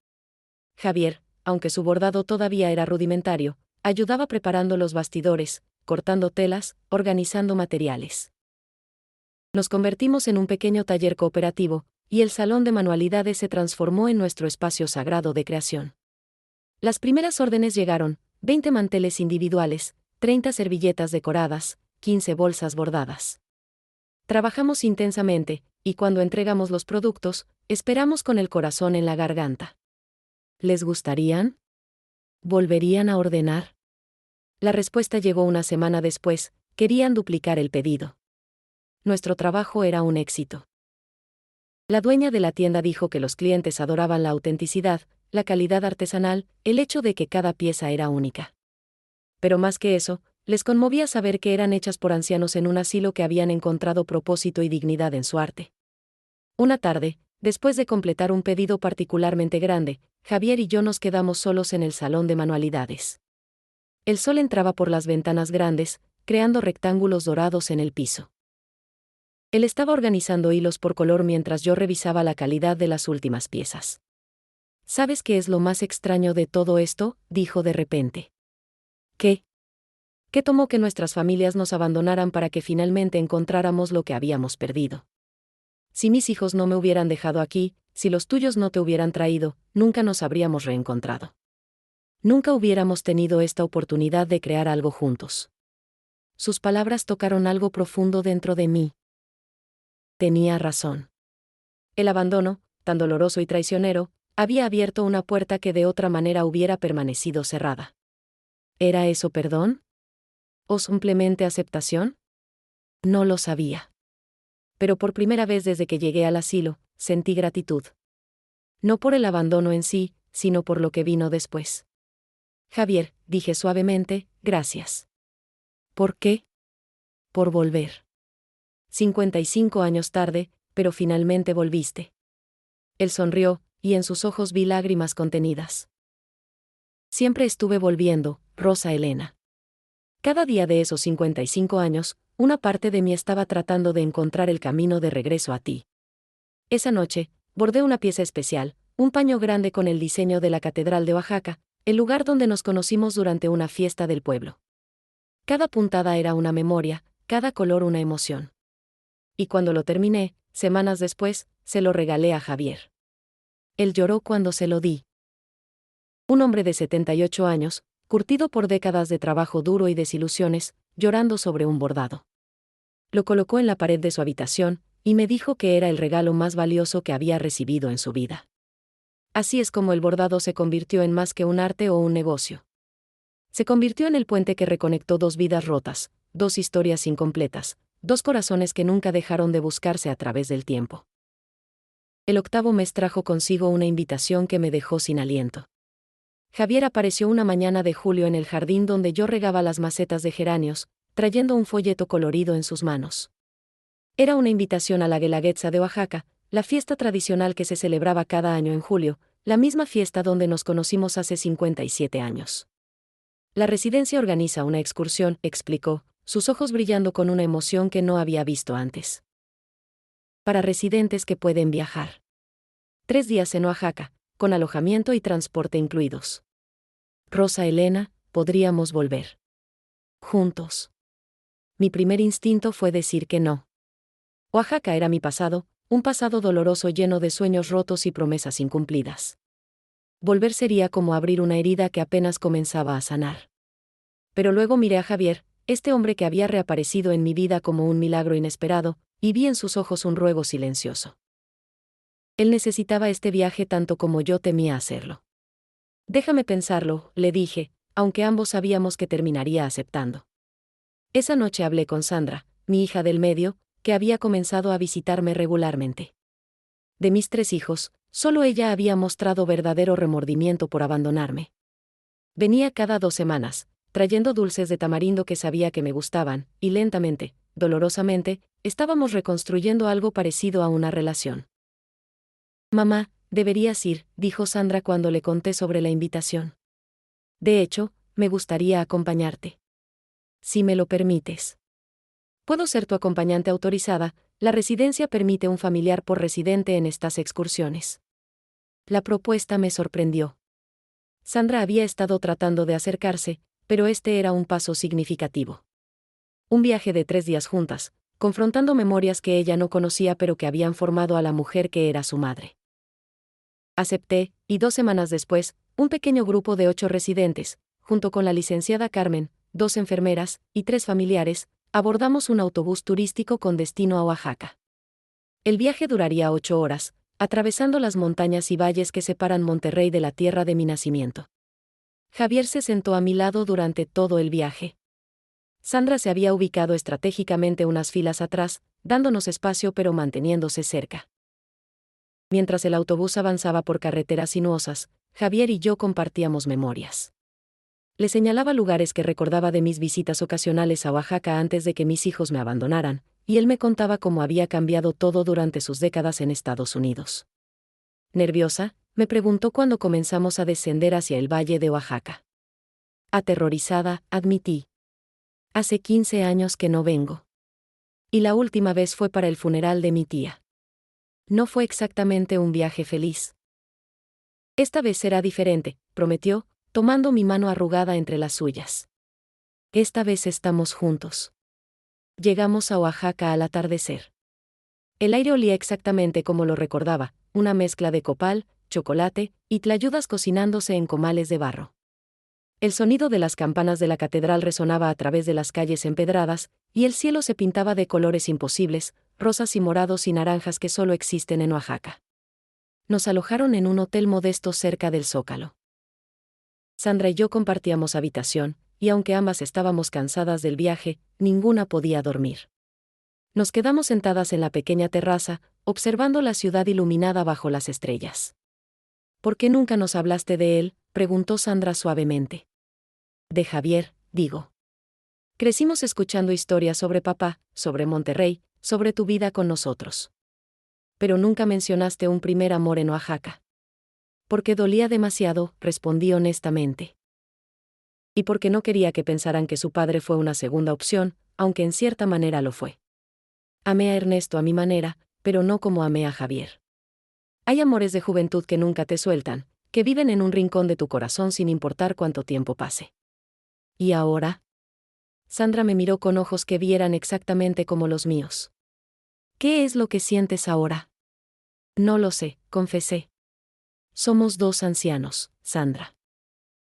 A: Javier, aunque su bordado todavía era rudimentario, ayudaba preparando los bastidores, cortando telas, organizando materiales. Nos convertimos en un pequeño taller cooperativo, y el salón de manualidades se transformó en nuestro espacio sagrado de creación. Las primeras órdenes llegaron: 20 manteles individuales, 30 servilletas decoradas, 15 bolsas bordadas. Trabajamos intensamente, y cuando entregamos los productos, esperamos con el corazón en la garganta. ¿Les gustarían? ¿Volverían a ordenar? La respuesta llegó una semana después: querían duplicar el pedido. Nuestro trabajo era un éxito. La dueña de la tienda dijo que los clientes adoraban la autenticidad, la calidad artesanal, el hecho de que cada pieza era única. Pero más que eso, les conmovía saber que eran hechas por ancianos en un asilo que habían encontrado propósito y dignidad en su arte. Una tarde, después de completar un pedido particularmente grande, Javier y yo nos quedamos solos en el salón de manualidades. El sol entraba por las ventanas grandes, creando rectángulos dorados en el piso. Él estaba organizando hilos por color mientras yo revisaba la calidad de las últimas piezas. ¿Sabes qué es lo más extraño de todo esto?, dijo de repente. ¿Qué? ¿Qué tomó que nuestras familias nos abandonaran para que finalmente encontráramos lo que habíamos perdido? Si mis hijos no me hubieran dejado aquí, si los tuyos no te hubieran traído, nunca nos habríamos reencontrado. Nunca hubiéramos tenido esta oportunidad de crear algo juntos. Sus palabras tocaron algo profundo dentro de mí. Tenía razón. El abandono, tan doloroso y traicionero, había abierto una puerta que de otra manera hubiera permanecido cerrada. ¿Era eso perdón? ¿O simplemente aceptación? No lo sabía. Pero por primera vez desde que llegué al asilo, sentí gratitud. No por el abandono en sí, sino por lo que vino después. Javier, dije suavemente, gracias. ¿Por qué? Por volver. 55 años tarde, pero finalmente volviste. Él sonrió, y en sus ojos vi lágrimas contenidas. Siempre estuve volviendo, Rosa Elena. Cada día de esos 55 años, una parte de mí estaba tratando de encontrar el camino de regreso a ti. Esa noche, bordé una pieza especial, un paño grande con el diseño de la Catedral de Oaxaca, el lugar donde nos conocimos durante una fiesta del pueblo. Cada puntada era una memoria, cada color una emoción. Y cuando lo terminé, semanas después, se lo regalé a Javier. Él lloró cuando se lo di. Un hombre de 78 años, curtido por décadas de trabajo duro y desilusiones, llorando sobre un bordado. Lo colocó en la pared de su habitación, y me dijo que era el regalo más valioso que había recibido en su vida. Así es como el bordado se convirtió en más que un arte o un negocio. Se convirtió en el puente que reconectó dos vidas rotas, dos historias incompletas, dos corazones que nunca dejaron de buscarse a través del tiempo. El octavo mes trajo consigo una invitación que me dejó sin aliento. Javier apareció una mañana de julio en el jardín donde yo regaba las macetas de geranios, trayendo un folleto colorido en sus manos. Era una invitación a la Guelaguetza de Oaxaca, la fiesta tradicional que se celebraba cada año en julio, la misma fiesta donde nos conocimos hace 57 años. La residencia organiza una excursión, explicó, sus ojos brillando con una emoción que no había visto antes. Para residentes que pueden viajar. 3 días en Oaxaca, con alojamiento y transporte incluidos. Rosa Elena, podríamos volver. Juntos. Mi primer instinto fue decir que no. Oaxaca era mi pasado, un pasado doloroso lleno de sueños rotos y promesas incumplidas. Volver sería como abrir una herida que apenas comenzaba a sanar. Pero luego miré a Javier, este hombre que había reaparecido en mi vida como un milagro inesperado, y vi en sus ojos un ruego silencioso. Él necesitaba este viaje tanto como yo temía hacerlo. Déjame pensarlo, le dije, aunque ambos sabíamos que terminaría aceptando. Esa noche hablé con Sandra, mi hija del medio, que había comenzado a visitarme regularmente. De mis 3 hijos, solo ella había mostrado verdadero remordimiento por abandonarme. Venía cada 2 semanas, trayendo dulces de tamarindo que sabía que me gustaban, y lentamente, dolorosamente, estábamos reconstruyendo algo parecido a una relación. Mamá, deberías ir, dijo Sandra cuando le conté sobre la invitación. De hecho, me gustaría acompañarte. Si me lo permites. Puedo ser tu acompañante autorizada, la residencia permite un familiar por residente en estas excursiones. La propuesta me sorprendió. Sandra había estado tratando de acercarse, pero este era un paso significativo. Un viaje de 3 días juntas, confrontando memorias que ella no conocía pero que habían formado a la mujer que era su madre. Acepté, y 2 semanas después, un pequeño grupo de 8 residentes, junto con la licenciada Carmen, 2 enfermeras, y 3 familiares, abordamos un autobús turístico con destino a Oaxaca. El viaje duraría 8 horas, atravesando las montañas y valles que separan Monterrey de la tierra de mi nacimiento. Javier se sentó a mi lado durante todo el viaje. Sandra se había ubicado estratégicamente unas filas atrás, dándonos espacio pero manteniéndose cerca. Mientras el autobús avanzaba por carreteras sinuosas, Javier y yo compartíamos memorias. Le señalaba lugares que recordaba de mis visitas ocasionales a Oaxaca antes de que mis hijos me abandonaran, y él me contaba cómo había cambiado todo durante sus décadas en Estados Unidos. Nerviosa, me preguntó cuando comenzamos a descender hacia el valle de Oaxaca. Aterrorizada, admití. Hace 15 años que no vengo. Y la última vez fue para el funeral de mi tía. No fue exactamente un viaje feliz. Esta vez será diferente, prometió, tomando mi mano arrugada entre las suyas. Esta vez estamos juntos. Llegamos a Oaxaca al atardecer. El aire olía exactamente como lo recordaba, una mezcla de copal, chocolate y tlayudas cocinándose en comales de barro. El sonido de las campanas de la catedral resonaba a través de las calles empedradas, y el cielo se pintaba de colores imposibles, rosas y morados y naranjas que solo existen en Oaxaca. Nos alojaron en un hotel modesto cerca del Zócalo. Sandra y yo compartíamos habitación, y aunque ambas estábamos cansadas del viaje, ninguna podía dormir. Nos quedamos sentadas en la pequeña terraza, observando la ciudad iluminada bajo las estrellas. ¿Por qué nunca nos hablaste de él?, preguntó Sandra suavemente. De Javier, digo. Crecimos escuchando historias sobre papá, sobre Monterrey, sobre tu vida con nosotros. Pero nunca mencionaste un primer amor en Oaxaca. Porque dolía demasiado, respondí honestamente. Y porque no quería que pensaran que su padre fue una segunda opción, aunque en cierta manera lo fue. Amé a Ernesto a mi manera, pero no como amé a Javier. Hay amores de juventud que nunca te sueltan, que viven en un rincón de tu corazón sin importar cuánto tiempo pase. ¿Y ahora? Sandra me miró con ojos que vieran exactamente como los míos. ¿Qué es lo que sientes ahora? No lo sé, confesé. Somos 2 ancianos, Sandra.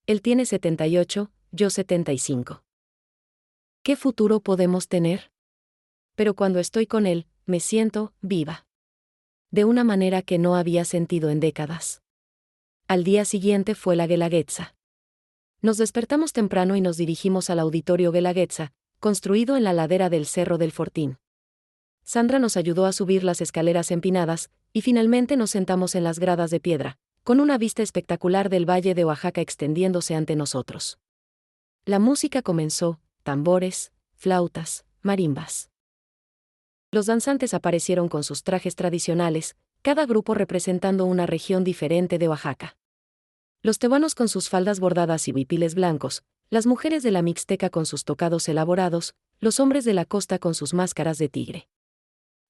A: Él tiene 78, yo 75. ¿Qué futuro podemos tener? Pero cuando estoy con él, me siento viva. De una manera que no había sentido en décadas. Al día siguiente fue la Guelaguetza. Nos despertamos temprano y nos dirigimos al auditorio Guelaguetza, construido en la ladera del Cerro del Fortín. Sandra nos ayudó a subir las escaleras empinadas, y finalmente nos sentamos en las gradas de piedra, con una vista espectacular del Valle de Oaxaca extendiéndose ante nosotros. La música comenzó, tambores, flautas, marimbas. Los danzantes aparecieron con sus trajes tradicionales, cada grupo representando una región diferente de Oaxaca. Los tebanos con sus faldas bordadas y huipiles blancos, las mujeres de la Mixteca con sus tocados elaborados, los hombres de la costa con sus máscaras de tigre.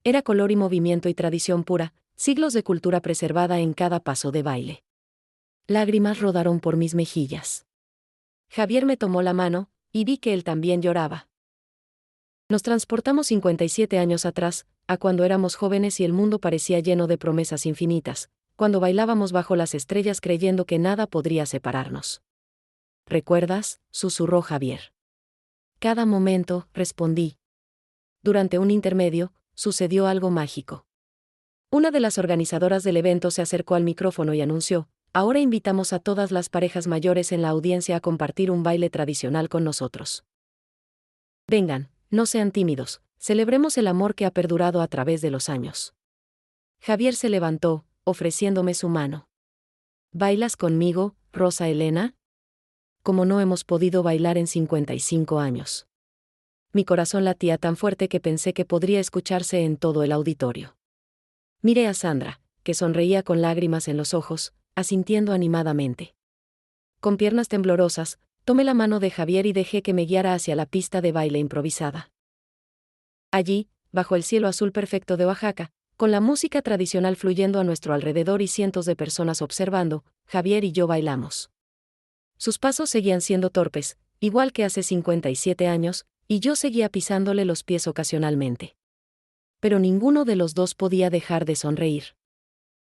A: Era color y movimiento y tradición pura, siglos de cultura preservada en cada paso de baile. Lágrimas rodaron por mis mejillas. Javier me tomó la mano, y vi que él también lloraba. Nos transportamos 57 años atrás, a cuando éramos jóvenes y el mundo parecía lleno de promesas infinitas, cuando bailábamos bajo las estrellas creyendo que nada podría separarnos. ¿Recuerdas?, susurró Javier. Cada momento, respondí. Durante un intermedio, sucedió algo mágico. Una de las organizadoras del evento se acercó al micrófono y anunció: ahora invitamos a todas las parejas mayores en la audiencia a compartir un baile tradicional con nosotros. Vengan, no sean tímidos, celebremos el amor que ha perdurado a través de los años. Javier se levantó, ofreciéndome su mano. ¿Bailas conmigo, Rosa Elena? Como no hemos podido bailar en 55 años. Mi corazón latía tan fuerte que pensé que podría escucharse en todo el auditorio. Miré a Sandra, que sonreía con lágrimas en los ojos, asintiendo animadamente. Con piernas temblorosas, tomé la mano de Javier y dejé que me guiara hacia la pista de baile improvisada. Allí, bajo el cielo azul perfecto de Oaxaca, con la música tradicional fluyendo a nuestro alrededor y cientos de personas observando, Javier y yo bailamos. Sus pasos seguían siendo torpes, igual que hace 57 años, y yo seguía pisándole los pies ocasionalmente. Pero ninguno de los dos podía dejar de sonreír.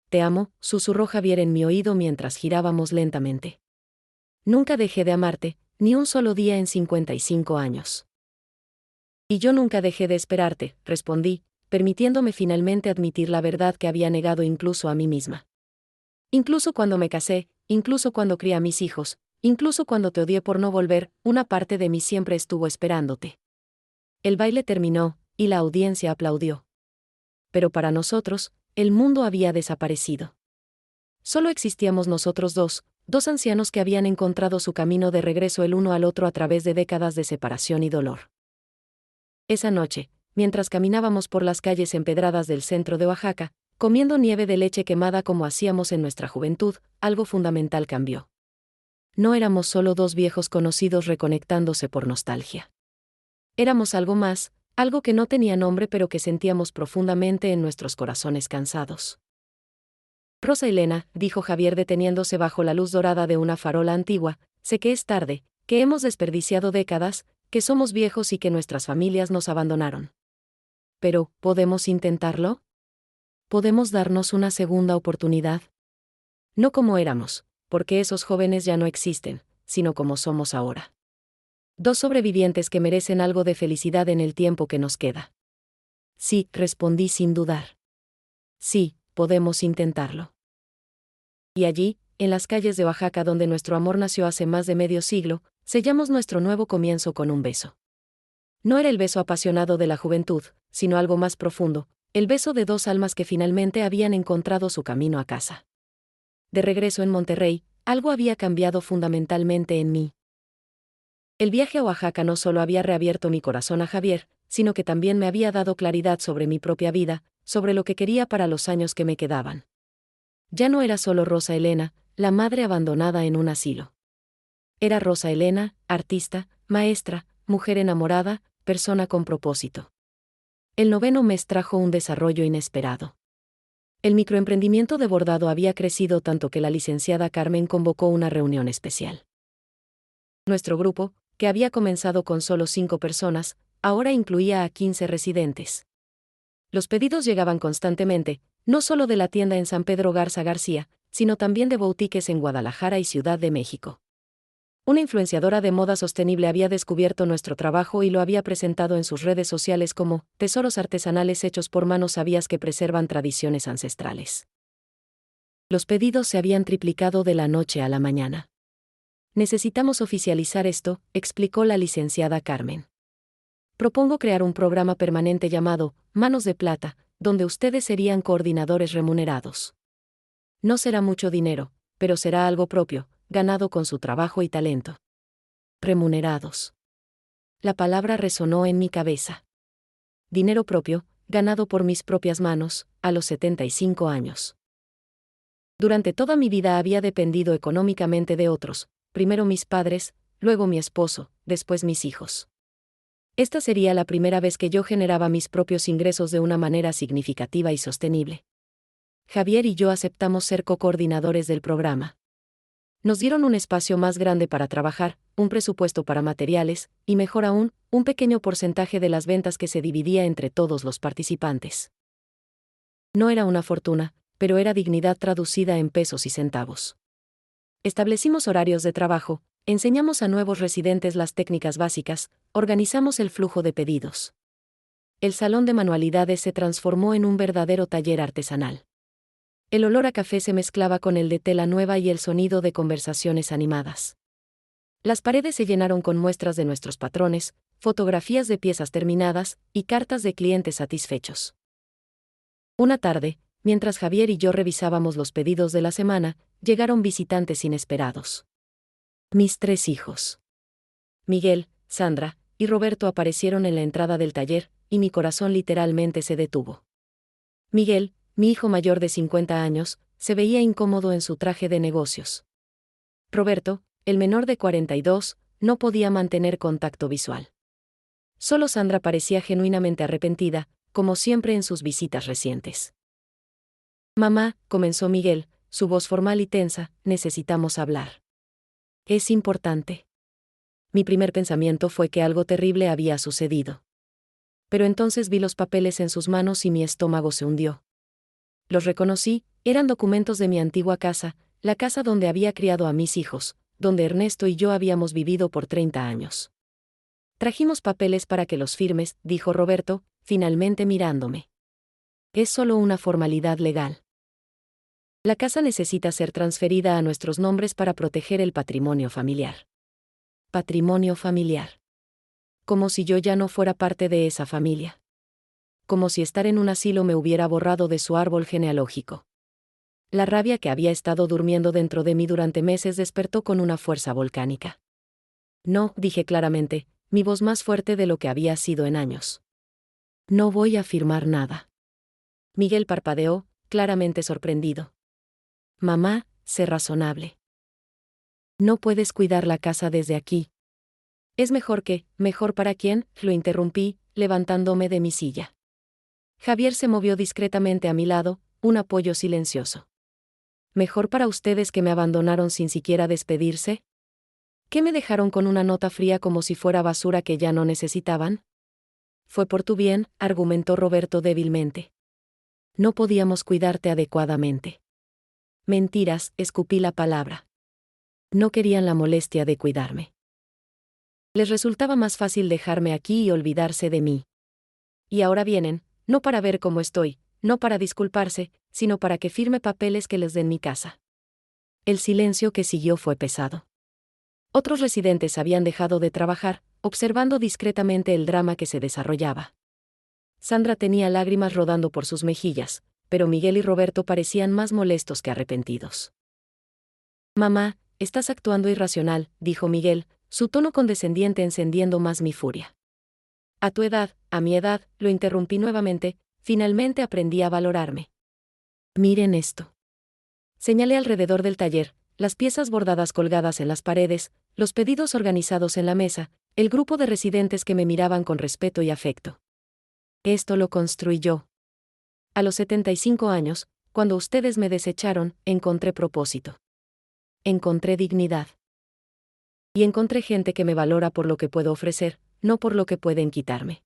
A: Te amo, susurró Javier en mi oído mientras girábamos lentamente. Nunca dejé de amarte, ni un solo día en 55 años. Y yo nunca dejé de esperarte, respondí, permitiéndome finalmente admitir la verdad que había negado incluso a mí misma. Incluso cuando me casé, incluso cuando crié a mis hijos, incluso cuando te odié por no volver, una parte de mí siempre estuvo esperándote. El baile terminó, y la audiencia aplaudió. Pero para nosotros, el mundo había desaparecido. Solo existíamos nosotros dos ancianos que habían encontrado su camino de regreso el uno al otro a través de décadas de separación y dolor. Esa noche, mientras caminábamos por las calles empedradas del centro de Oaxaca, comiendo nieve de leche quemada como hacíamos en nuestra juventud, algo fundamental cambió. No éramos solo dos viejos conocidos reconectándose por nostalgia. Éramos algo más, algo que no tenía nombre pero que sentíamos profundamente en nuestros corazones cansados. Rosa Elena, dijo Javier deteniéndose bajo la luz dorada de una farola antigua, sé que es tarde, que hemos desperdiciado décadas, que somos viejos y que nuestras familias nos abandonaron. Pero, ¿podemos intentarlo? ¿Podemos darnos una segunda oportunidad? No como éramos, porque esos jóvenes ya no existen, sino como somos ahora. Dos sobrevivientes que merecen algo de felicidad en el tiempo que nos queda. Sí, respondí sin dudar. Sí, podemos intentarlo. Y allí, en las calles de Oaxaca donde nuestro amor nació hace más de medio siglo, sellamos nuestro nuevo comienzo con un beso. No era el beso apasionado de la juventud, sino algo más profundo, el beso de dos almas que finalmente habían encontrado su camino a casa. De regreso en Monterrey, algo había cambiado fundamentalmente en mí. El viaje a Oaxaca no solo había reabierto mi corazón a Javier, sino que también me había dado claridad sobre mi propia vida, sobre lo que quería para los años que me quedaban. Ya no era solo Rosa Elena, la madre abandonada en un asilo. Era Rosa Elena, artista, maestra, mujer enamorada, persona con propósito. El 9º mes trajo un desarrollo inesperado. El microemprendimiento de bordado había crecido tanto que la licenciada Carmen convocó una reunión especial. Nuestro grupo, que había comenzado con solo 5 personas, ahora incluía a 15 residentes. Los pedidos llegaban constantemente, no solo de la tienda en San Pedro Garza García, sino también de boutiques en Guadalajara y Ciudad de México. Una influenciadora de moda sostenible había descubierto nuestro trabajo y lo había presentado en sus redes sociales como tesoros artesanales hechos por manos sabias que preservan tradiciones ancestrales. Los pedidos se habían triplicado de la noche a la mañana. Necesitamos oficializar esto, explicó la licenciada Carmen. Propongo crear un programa permanente llamado Manos de Plata, donde ustedes serían coordinadores remunerados. No será mucho dinero, pero será algo propio, ganado con su trabajo y talento. Remunerados. La palabra resonó en mi cabeza. Dinero propio, ganado por mis propias manos, a los 75 años. Durante toda mi vida había dependido económicamente de otros, primero mis padres, luego mi esposo, después mis hijos. Esta sería la primera vez que yo generaba mis propios ingresos de una manera significativa y sostenible. Javier y yo aceptamos ser co-coordinadores del programa. Nos dieron un espacio más grande para trabajar, un presupuesto para materiales, y mejor aún, un pequeño porcentaje de las ventas que se dividía entre todos los participantes. No era una fortuna, pero era dignidad traducida en pesos y centavos. Establecimos horarios de trabajo, enseñamos a nuevos residentes las técnicas básicas, organizamos el flujo de pedidos. El salón de manualidades se transformó en un verdadero taller artesanal. El olor a café se mezclaba con el de tela nueva y el sonido de conversaciones animadas. Las paredes se llenaron con muestras de nuestros patrones, fotografías de piezas terminadas y cartas de clientes satisfechos. Una tarde, mientras Javier y yo revisábamos los pedidos de la semana, llegaron visitantes inesperados. Mis 3 hijos. Miguel, Sandra y Roberto aparecieron en la entrada del taller, y mi corazón literalmente se detuvo. Miguel, mi hijo mayor de 50 años, se veía incómodo en su traje de negocios. Roberto, el menor de 42, no podía mantener contacto visual. Solo Sandra parecía genuinamente arrepentida, como siempre en sus visitas recientes. Mamá, comenzó Miguel, su voz formal y tensa, necesitamos hablar. Es importante. Mi primer pensamiento fue que algo terrible había sucedido. Pero entonces vi los papeles en sus manos y mi estómago se hundió. Los reconocí, eran documentos de mi antigua casa, la casa donde había criado a mis hijos, donde Ernesto y yo habíamos vivido por 30 años. Trajimos papeles para que los firmes, dijo Roberto, finalmente mirándome. Es solo una formalidad legal. La casa necesita ser transferida a nuestros nombres para proteger el patrimonio familiar. Patrimonio familiar. Como si yo ya no fuera parte de esa familia. Como si estar en un asilo me hubiera borrado de su árbol genealógico. La rabia que había estado durmiendo dentro de mí durante meses despertó con una fuerza volcánica. No, dije claramente, mi voz más fuerte de lo que había sido en años. No voy a firmar nada. Miguel parpadeó, claramente sorprendido. Mamá, sé razonable. No puedes cuidar la casa desde aquí. Es mejor para quién, lo interrumpí, levantándome de mi silla. Javier se movió discretamente a mi lado, un apoyo silencioso. ¿Mejor para ustedes que me abandonaron sin siquiera despedirse? ¿Qué me dejaron con una nota fría como si fuera basura que ya no necesitaban? Fue por tu bien, argumentó Roberto débilmente. No podíamos cuidarte adecuadamente. Mentiras, escupí la palabra. No querían la molestia de cuidarme. Les resultaba más fácil dejarme aquí y olvidarse de mí. Y ahora vienen, no para ver cómo estoy, no para disculparse, sino para que firme papeles que les den mi casa. El silencio que siguió fue pesado. Otros residentes habían dejado de trabajar, observando discretamente el drama que se desarrollaba. Sandra tenía lágrimas rodando por sus mejillas, pero Miguel y Roberto parecían más molestos que arrepentidos. Mamá, estás actuando irracional, dijo Miguel, su tono condescendiente encendiendo más mi furia. A tu edad, a mi edad, lo interrumpí nuevamente, finalmente aprendí a valorarme. Miren esto. Señalé alrededor del taller, las piezas bordadas colgadas en las paredes, los pedidos organizados en la mesa, el grupo de residentes que me miraban con respeto y afecto. Esto lo construí yo. A los 75 años, cuando ustedes me desecharon, encontré propósito. Encontré dignidad. Y encontré gente que me valora por lo que puedo ofrecer, no por lo que pueden quitarme.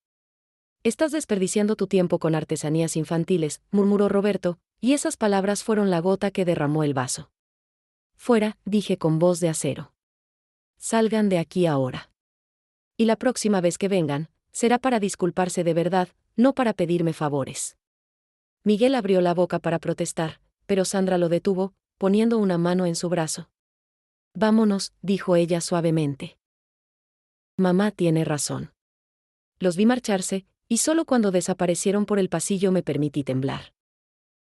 A: Estás desperdiciando tu tiempo con artesanías infantiles, murmuró Roberto, y esas palabras fueron la gota que derramó el vaso. Fuera, dije con voz de acero. Salgan de aquí ahora. Y la próxima vez que vengan, será para disculparse de verdad, no para pedirme favores. Miguel abrió la boca para protestar, pero Sandra lo detuvo, poniendo una mano en su brazo. Vámonos, dijo ella suavemente. Mamá tiene razón. Los vi marcharse, y solo cuando desaparecieron por el pasillo me permití temblar.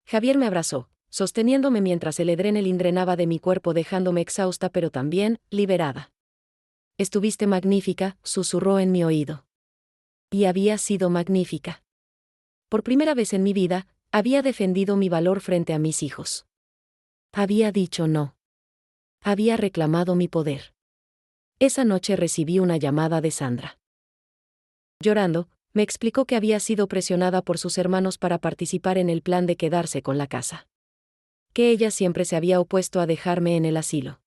A: Javier me abrazó, sosteniéndome mientras el adrenalina drenaba de mi cuerpo dejándome exhausta pero también, liberada. Estuviste magnífica, susurró en mi oído. Y había sido magnífica. Por primera vez en mi vida, había defendido mi valor frente a mis hijos. Había dicho no. Había reclamado mi poder. Esa noche recibí una llamada de Sandra. Llorando, me explicó que había sido presionada por sus hermanos para participar en el plan de quedarse con la casa. Que ella siempre se había opuesto a dejarme en el asilo.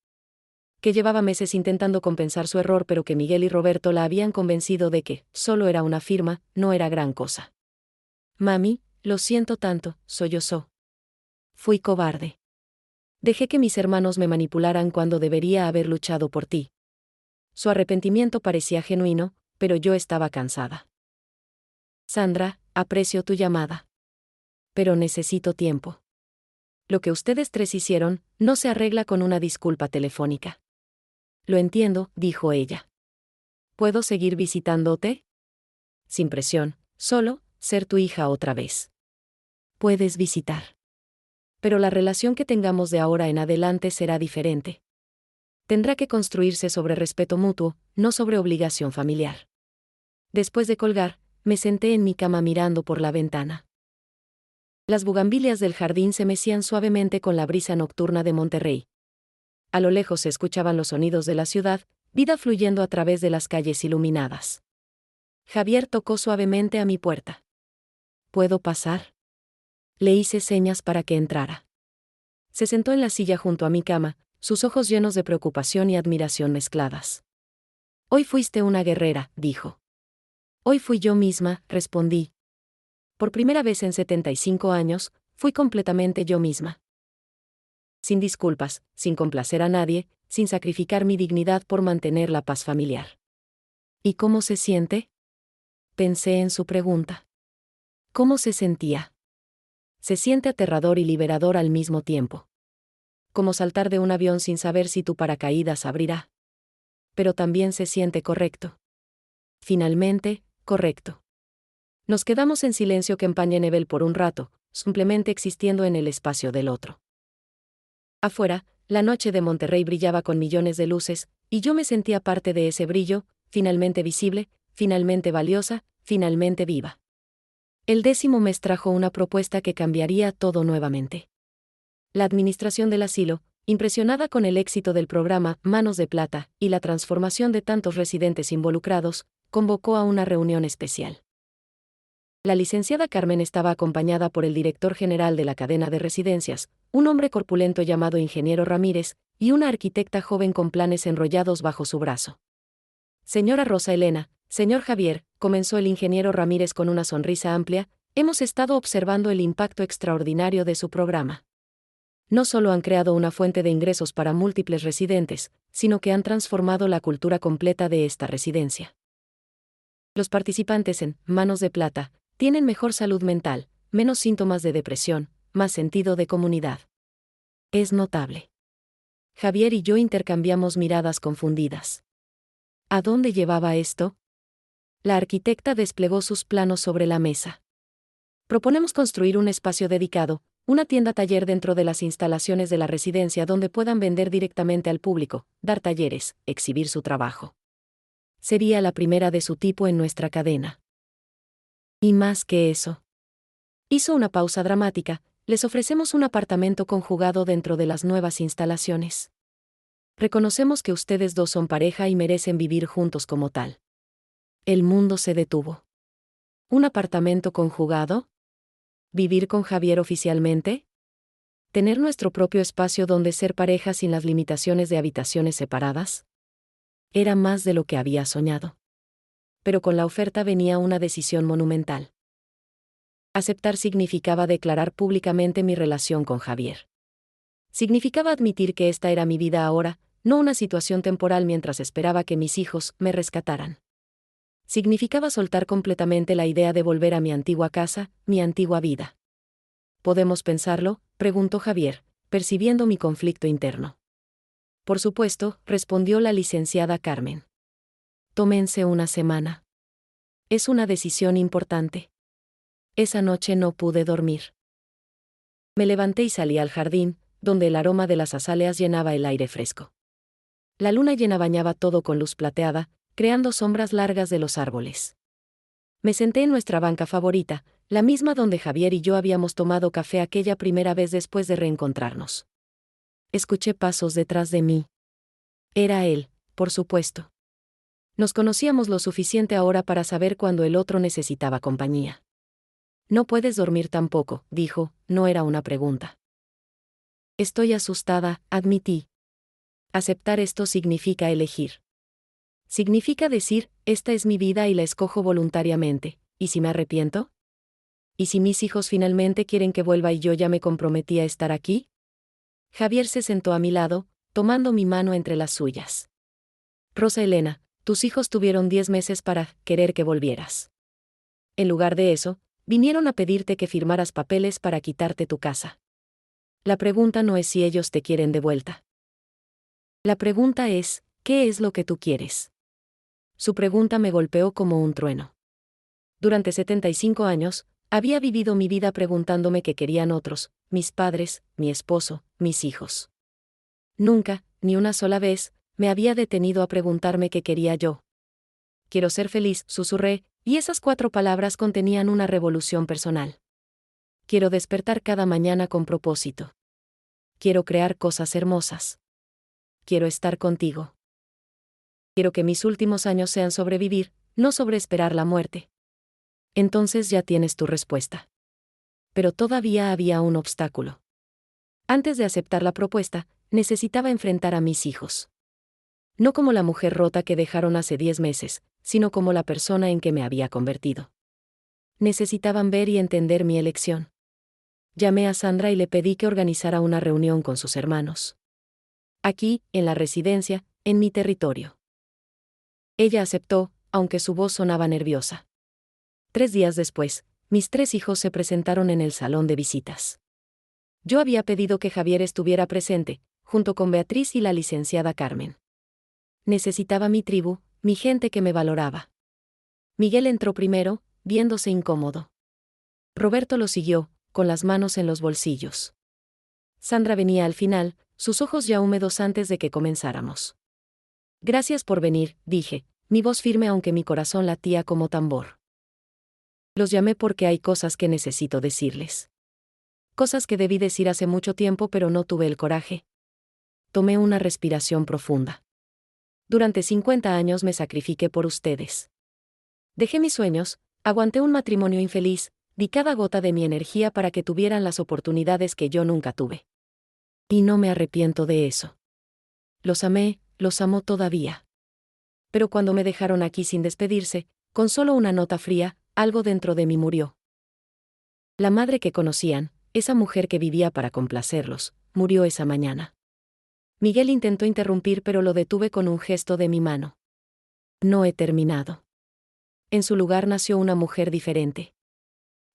A: que llevaba meses intentando compensar su error, pero que Miguel y Roberto la habían convencido de que solo era una firma, no era gran cosa. Mami, lo siento tanto, sollozó. Fui cobarde. Dejé que mis hermanos me manipularan cuando debería haber luchado por ti. Su arrepentimiento parecía genuino, pero yo estaba cansada. Sandra, aprecio tu llamada. Pero necesito tiempo. Lo que ustedes tres hicieron no se arregla con una disculpa telefónica. Lo entiendo, dijo ella. ¿Puedo seguir visitándote? Sin presión, solo ser tu hija otra vez. Puedes visitar. Pero la relación que tengamos de ahora en adelante será diferente. Tendrá que construirse sobre respeto mutuo, no sobre obligación familiar. Después de colgar, me senté en mi cama mirando por la ventana. Las bugambilias del jardín se mecían suavemente con la brisa nocturna de Monterrey. A lo lejos se escuchaban los sonidos de la ciudad, vida fluyendo a través de las calles iluminadas. Javier tocó suavemente a mi puerta. ¿Puedo pasar? Le hice señas para que entrara. Se sentó en la silla junto a mi cama, sus ojos llenos de preocupación y admiración mezcladas. Hoy fuiste una guerrera, dijo. Hoy fui yo misma, respondí. Por primera vez en 75 años, fui completamente yo misma. Sin disculpas, sin complacer a nadie, sin sacrificar mi dignidad por mantener la paz familiar. ¿Y cómo se siente? Pensé en su pregunta. ¿Cómo se sentía? Se siente aterrador y liberador al mismo tiempo. Como saltar de un avión sin saber si tu paracaídas abrirá. Pero también se siente correcto. Finalmente, correcto. Nos quedamos en silencio que empañe nivel por un rato, simplemente existiendo en el espacio del otro. Afuera, la noche de Monterrey brillaba con millones de luces, y yo me sentía parte de ese brillo, finalmente visible, finalmente valiosa, finalmente viva. El 10º mes trajo una propuesta que cambiaría todo nuevamente. La administración del asilo, impresionada con el éxito del programa Manos de Plata y la transformación de tantos residentes involucrados, convocó a una reunión especial. La licenciada Carmen estaba acompañada por el director general de la cadena de residencias, un hombre corpulento llamado Ingeniero Ramírez, y una arquitecta joven con planes enrollados bajo su brazo. Señora Rosa Elena, señor Javier, comenzó el ingeniero Ramírez con una sonrisa amplia, hemos estado observando el impacto extraordinario de su programa. No solo han creado una fuente de ingresos para múltiples residentes, sino que han transformado la cultura completa de esta residencia. Los participantes en Manos de Plata tienen mejor salud mental, menos síntomas de depresión, más sentido de comunidad. Es notable. Javier y yo intercambiamos miradas confundidas. ¿A dónde llevaba esto? La arquitecta desplegó sus planos sobre la mesa. Proponemos construir un espacio dedicado, una tienda-taller dentro de las instalaciones de la residencia donde puedan vender directamente al público, dar talleres, exhibir su trabajo. Sería la primera de su tipo en nuestra cadena. Y más que eso. Hizo una pausa dramática, les ofrecemos un apartamento conjugado dentro de las nuevas instalaciones. Reconocemos que ustedes dos son pareja y merecen vivir juntos como tal. El mundo se detuvo. ¿Un apartamento conjugado? ¿Vivir con Javier oficialmente? ¿Tener nuestro propio espacio donde ser pareja sin las limitaciones de habitaciones separadas? Era más de lo que había soñado. Pero con la oferta venía una decisión monumental. Aceptar significaba declarar públicamente mi relación con Javier. Significaba admitir que esta era mi vida ahora, no una situación temporal mientras esperaba que mis hijos me rescataran. Significaba soltar completamente la idea de volver a mi antigua casa, mi antigua vida. ¿Podemos pensarlo?, preguntó Javier, percibiendo mi conflicto interno. Por supuesto, respondió la licenciada Carmen. Tómense una semana. Es una decisión importante. Esa noche no pude dormir. Me levanté y salí al jardín, donde el aroma de las azaleas llenaba el aire fresco. La luna llena bañaba todo con luz plateada, creando sombras largas de los árboles. Me senté en nuestra banca favorita, la misma donde Javier y yo habíamos tomado café aquella primera vez después de reencontrarnos. Escuché pasos detrás de mí. Era él, por supuesto. Nos conocíamos lo suficiente ahora para saber cuando el otro necesitaba compañía. No puedes dormir tampoco, dijo, no era una pregunta. Estoy asustada, admití. Aceptar esto significa elegir. Significa decir, esta es mi vida y la escojo voluntariamente, ¿y si me arrepiento? ¿Y si mis hijos finalmente quieren que vuelva y yo ya me comprometí a estar aquí? Javier se sentó a mi lado, tomando mi mano entre las suyas. Rosa Elena, tus hijos tuvieron 10 meses para querer que volvieras. En lugar de eso, vinieron a pedirte que firmaras papeles para quitarte tu casa. La pregunta no es si ellos te quieren de vuelta. La pregunta es, ¿qué es lo que tú quieres? Su pregunta me golpeó como un trueno. Durante 75 años, había vivido mi vida preguntándome qué querían otros, mis padres, mi esposo, mis hijos. Nunca, ni una sola vez, me había detenido a preguntarme qué quería yo. Quiero ser feliz, susurré, y esas 4 palabras contenían una revolución personal. Quiero despertar cada mañana con propósito. Quiero crear cosas hermosas. Quiero estar contigo. Quiero que mis últimos años sean sobrevivir, no sobre esperar la muerte. Entonces ya tienes tu respuesta. Pero todavía había un obstáculo. Antes de aceptar la propuesta, necesitaba enfrentar a mis hijos. No como la mujer rota que dejaron hace 10 meses, sino como la persona en que me había convertido. Necesitaban ver y entender mi elección. Llamé a Sandra y le pedí que organizara una reunión con sus hermanos. Aquí, en la residencia, en mi territorio. Ella aceptó, aunque su voz sonaba nerviosa. 3 días después, mis 3 hijos se presentaron en el salón de visitas. Yo había pedido que Javier estuviera presente, junto con Beatriz y la licenciada Carmen. Necesitaba mi tribu, mi gente que me valoraba. Miguel entró primero, viéndose incómodo. Roberto lo siguió, con las manos en los bolsillos. Sandra venía al final, sus ojos ya húmedos antes de que comenzáramos. Gracias por venir, dije, mi voz firme aunque mi corazón latía como tambor. Los llamé porque hay cosas que necesito decirles. Cosas que debí decir hace mucho tiempo pero no tuve el coraje. Tomé una respiración profunda. Durante 50 años me sacrifiqué por ustedes. Dejé mis sueños, aguanté un matrimonio infeliz, di cada gota de mi energía para que tuvieran las oportunidades que yo nunca tuve. Y no me arrepiento de eso. Los amé, los amo todavía. Pero cuando me dejaron aquí sin despedirse, con solo una nota fría, algo dentro de mí murió. La madre que conocían, esa mujer que vivía para complacerlos, murió esa mañana. Miguel intentó interrumpir pero lo detuve con un gesto de mi mano. No he terminado. En su lugar nació una mujer diferente.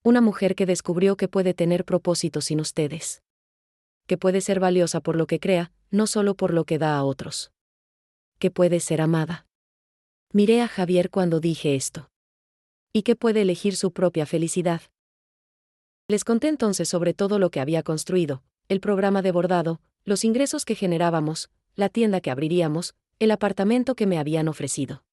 A: Una mujer que descubrió que puede tener propósito sin ustedes. Que puede ser valiosa por lo que crea, no solo por lo que da a otros. Que puede ser amada. Miré a Javier cuando dije esto. Y que puede elegir su propia felicidad. Les conté entonces sobre todo lo que había construido, el programa de bordado, los ingresos que generábamos, la tienda que abriríamos, el apartamento que me habían ofrecido.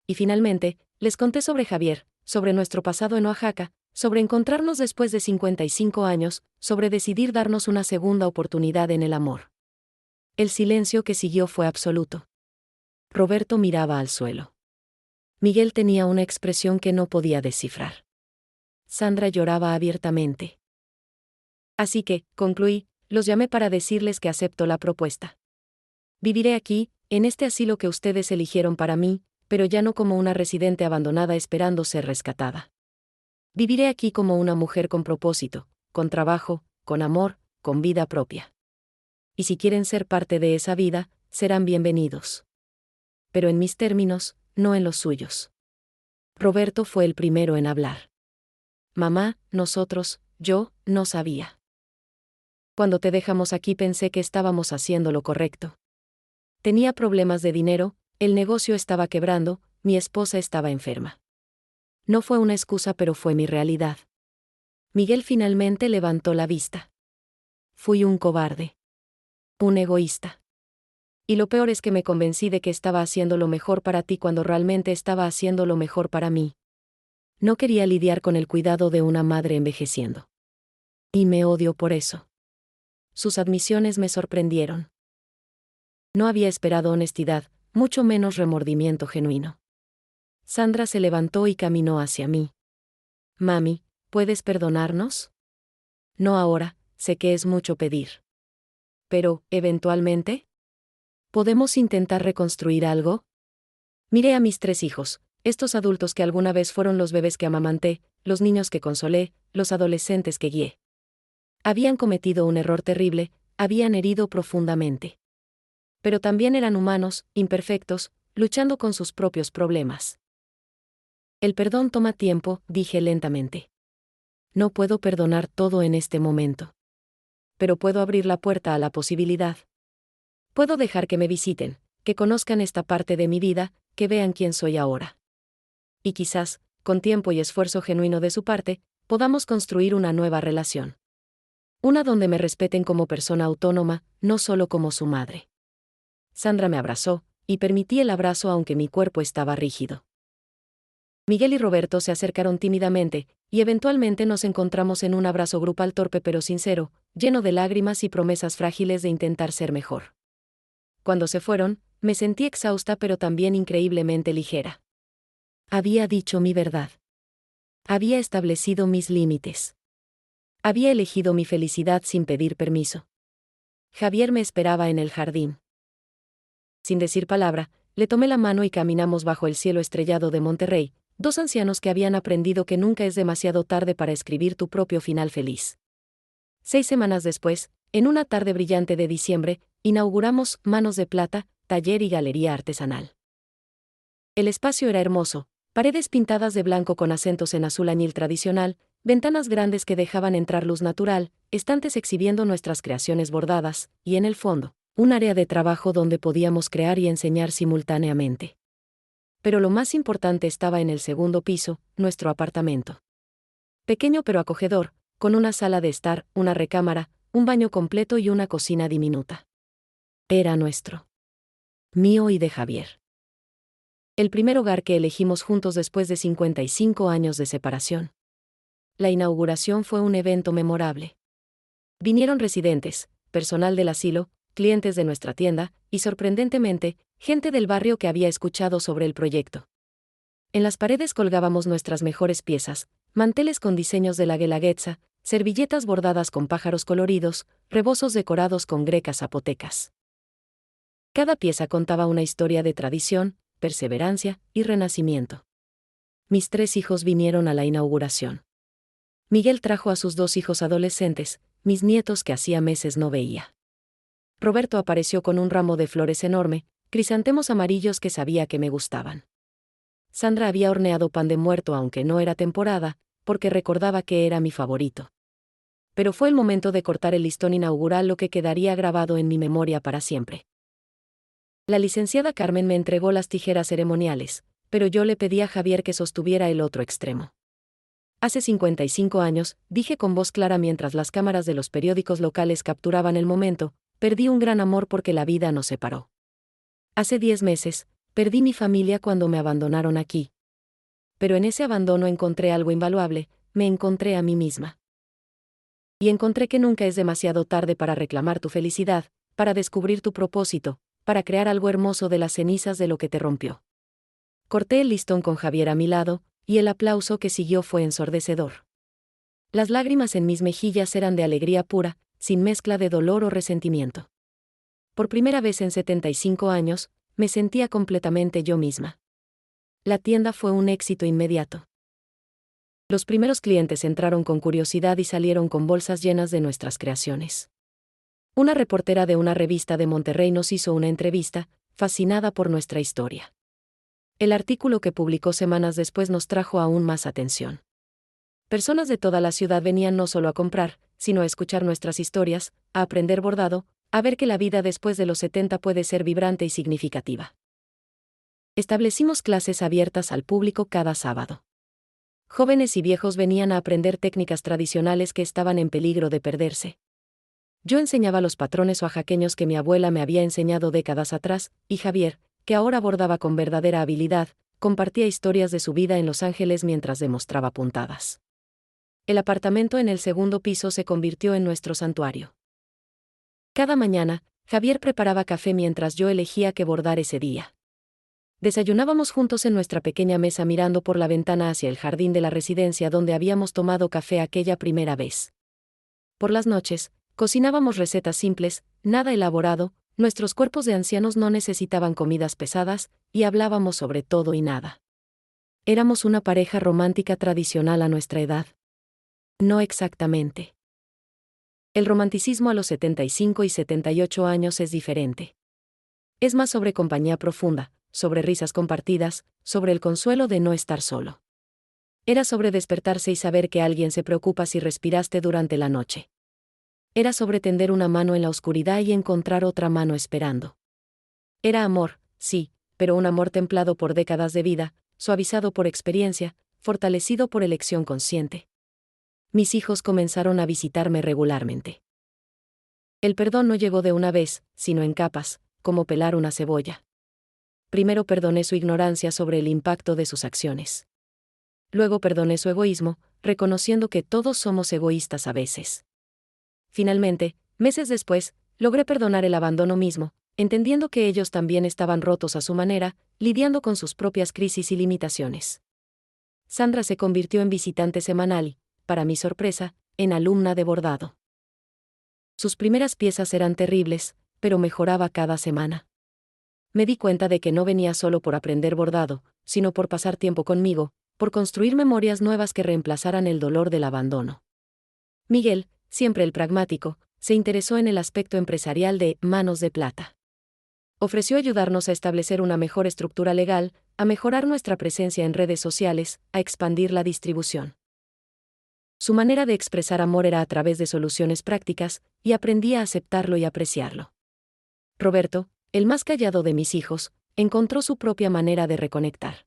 A: Y finalmente, les conté sobre Javier, sobre nuestro pasado en Oaxaca, sobre encontrarnos después de 55 años, sobre decidir darnos una segunda oportunidad en el amor. El silencio que siguió fue absoluto. Roberto miraba al suelo. Miguel tenía una expresión que no podía descifrar. Sandra lloraba abiertamente. Así que, concluí, los llamé para decirles que acepto la propuesta. Viviré aquí, en este asilo que ustedes eligieron para mí, pero ya no como una residente abandonada esperando ser rescatada. Viviré aquí como una mujer con propósito, con trabajo, con amor, con vida propia. Y si quieren ser parte de esa vida, serán bienvenidos. Pero en mis términos, no en los suyos. Roberto fue el primero en hablar. Mamá, nosotros, yo, no sabía. Cuando te dejamos aquí pensé que estábamos haciendo lo correcto. Tenía problemas de dinero, el negocio estaba quebrando, mi esposa estaba enferma. No fue una excusa pero fue mi realidad. Miguel finalmente levantó la vista. Fui un cobarde. Un egoísta. Y lo peor es que me convencí de que estaba haciendo lo mejor para ti cuando realmente estaba haciendo lo mejor para mí. No quería lidiar con el cuidado de una madre envejeciendo. Y me odio por eso. Sus admisiones me sorprendieron. No había esperado honestidad, mucho menos remordimiento genuino. Sandra se levantó y caminó hacia mí. Mami, ¿puedes perdonarnos? No ahora, sé que es mucho pedir. Pero, ¿eventualmente? ¿Podemos intentar reconstruir algo? Miré a mis 3 hijos, estos adultos que alguna vez fueron los bebés que amamanté, los niños que consolé, los adolescentes que guié. Habían cometido un error terrible, habían herido profundamente. Pero también eran humanos, imperfectos, luchando con sus propios problemas. El perdón toma tiempo, dije lentamente. No puedo perdonar todo en este momento. Pero puedo abrir la puerta a la posibilidad. Puedo dejar que me visiten, que conozcan esta parte de mi vida, que vean quién soy ahora. Y quizás, con tiempo y esfuerzo genuino de su parte, podamos construir una nueva relación. Una donde me respeten como persona autónoma, no solo como su madre. Sandra me abrazó, y permití el abrazo aunque mi cuerpo estaba rígido. Miguel y Roberto se acercaron tímidamente, y eventualmente nos encontramos en un abrazo grupal torpe pero sincero, lleno de lágrimas y promesas frágiles de intentar ser mejor. Cuando se fueron, me sentí exhausta pero también increíblemente ligera. Había dicho mi verdad. Había establecido mis límites. Había elegido mi felicidad sin pedir permiso. Javier me esperaba en el jardín. Sin decir palabra, le tomé la mano y caminamos bajo el cielo estrellado de Monterrey, 2 ancianos que habían aprendido que nunca es demasiado tarde para escribir tu propio final feliz. 6 semanas después, en una tarde brillante de diciembre, inauguramos Manos de Plata, taller y galería artesanal. El espacio era hermoso, paredes pintadas de blanco con acentos en azul añil tradicional, ventanas grandes que dejaban entrar luz natural, estantes exhibiendo nuestras creaciones bordadas, y en el fondo, un área de trabajo donde podíamos crear y enseñar simultáneamente. Pero lo más importante estaba en el segundo piso, nuestro apartamento. Pequeño pero acogedor, con una sala de estar, una recámara, un baño completo y una cocina diminuta. Era nuestro. Mío y de Javier. El primer hogar que elegimos juntos después de 55 años de separación. La inauguración fue un evento memorable. Vinieron residentes, personal del asilo, clientes de nuestra tienda, y sorprendentemente, gente del barrio que había escuchado sobre el proyecto. En las paredes colgábamos nuestras mejores piezas, manteles con diseños de la Guelaguetza, servilletas bordadas con pájaros coloridos, rebozos decorados con grecas zapotecas. Cada pieza contaba una historia de tradición, perseverancia y renacimiento. Mis 3 hijos vinieron a la inauguración. Miguel trajo a sus 2 hijos adolescentes, mis nietos que hacía meses no veía. Roberto apareció con un ramo de flores enorme, crisantemos amarillos que sabía que me gustaban. Sandra había horneado pan de muerto aunque no era temporada, porque recordaba que era mi favorito. Pero fue el momento de cortar el listón inaugural lo que quedaría grabado en mi memoria para siempre. La licenciada Carmen me entregó las tijeras ceremoniales, pero yo le pedí a Javier que sostuviera el otro extremo. Hace 55 años, dije con voz clara mientras las cámaras de los periódicos locales capturaban el momento, perdí un gran amor porque la vida nos separó. Hace 10 meses, perdí mi familia cuando me abandonaron aquí. Pero en ese abandono encontré algo invaluable, me encontré a mí misma. Y encontré que nunca es demasiado tarde para reclamar tu felicidad, para descubrir tu propósito, para crear algo hermoso de las cenizas de lo que te rompió. Corté el listón con Javier a mi lado, y el aplauso que siguió fue ensordecedor. Las lágrimas en mis mejillas eran de alegría pura, sin mezcla de dolor o resentimiento. Por primera vez en 75 años, me sentía completamente yo misma. La tienda fue un éxito inmediato. Los primeros clientes entraron con curiosidad y salieron con bolsas llenas de nuestras creaciones. Una reportera de una revista de Monterrey nos hizo una entrevista, fascinada por nuestra historia. El artículo que publicó semanas después nos trajo aún más atención. Personas de toda la ciudad venían no solo a comprar, sino a escuchar nuestras historias, a aprender bordado, a ver que la vida después de los 70 puede ser vibrante y significativa. Establecimos clases abiertas al público cada sábado. Jóvenes y viejos venían a aprender técnicas tradicionales que estaban en peligro de perderse. Yo enseñaba los patrones oaxaqueños que mi abuela me había enseñado décadas atrás, y Javier, que ahora bordaba con verdadera habilidad, compartía historias de su vida en Los Ángeles mientras demostraba puntadas. El apartamento en el segundo piso se convirtió en nuestro santuario. Cada mañana, Javier preparaba café mientras yo elegía qué bordar ese día. Desayunábamos juntos en nuestra pequeña mesa mirando por la ventana hacia el jardín de la residencia donde habíamos tomado café aquella primera vez. Por las noches, cocinábamos recetas simples, nada elaborado, nuestros cuerpos de ancianos no necesitaban comidas pesadas, y hablábamos sobre todo y nada. Éramos una pareja romántica tradicional a nuestra edad. No exactamente. El romanticismo a los 75 y 78 años es diferente. Es más sobre compañía profunda, sobre risas compartidas, sobre el consuelo de no estar solo. Era sobre despertarse y saber que alguien se preocupa si respiraste durante la noche. Era sobre tender una mano en la oscuridad y encontrar otra mano esperando. Era amor, sí, pero un amor templado por décadas de vida, suavizado por experiencia, fortalecido por elección consciente. Mis hijos comenzaron a visitarme regularmente. El perdón no llegó de una vez, sino en capas, como pelar una cebolla. Primero perdoné su ignorancia sobre el impacto de sus acciones. Luego perdoné su egoísmo, reconociendo que todos somos egoístas a veces. Finalmente, meses después, logré perdonar el abandono mismo, entendiendo que ellos también estaban rotos a su manera, lidiando con sus propias crisis y limitaciones. Sandra se convirtió en visitante semanal y, para mi sorpresa, en alumna de bordado. Sus primeras piezas eran terribles, pero mejoraba cada semana. Me di cuenta de que no venía solo por aprender bordado, sino por pasar tiempo conmigo, por construir memorias nuevas que reemplazaran el dolor del abandono. Miguel, siempre el pragmático, se interesó en el aspecto empresarial de Manos de Plata. Ofreció ayudarnos a establecer una mejor estructura legal, a mejorar nuestra presencia en redes sociales, a expandir la distribución. Su manera de expresar amor era a través de soluciones prácticas, y aprendí a aceptarlo y apreciarlo. Roberto, el más callado de mis hijos, encontró su propia manera de reconectar.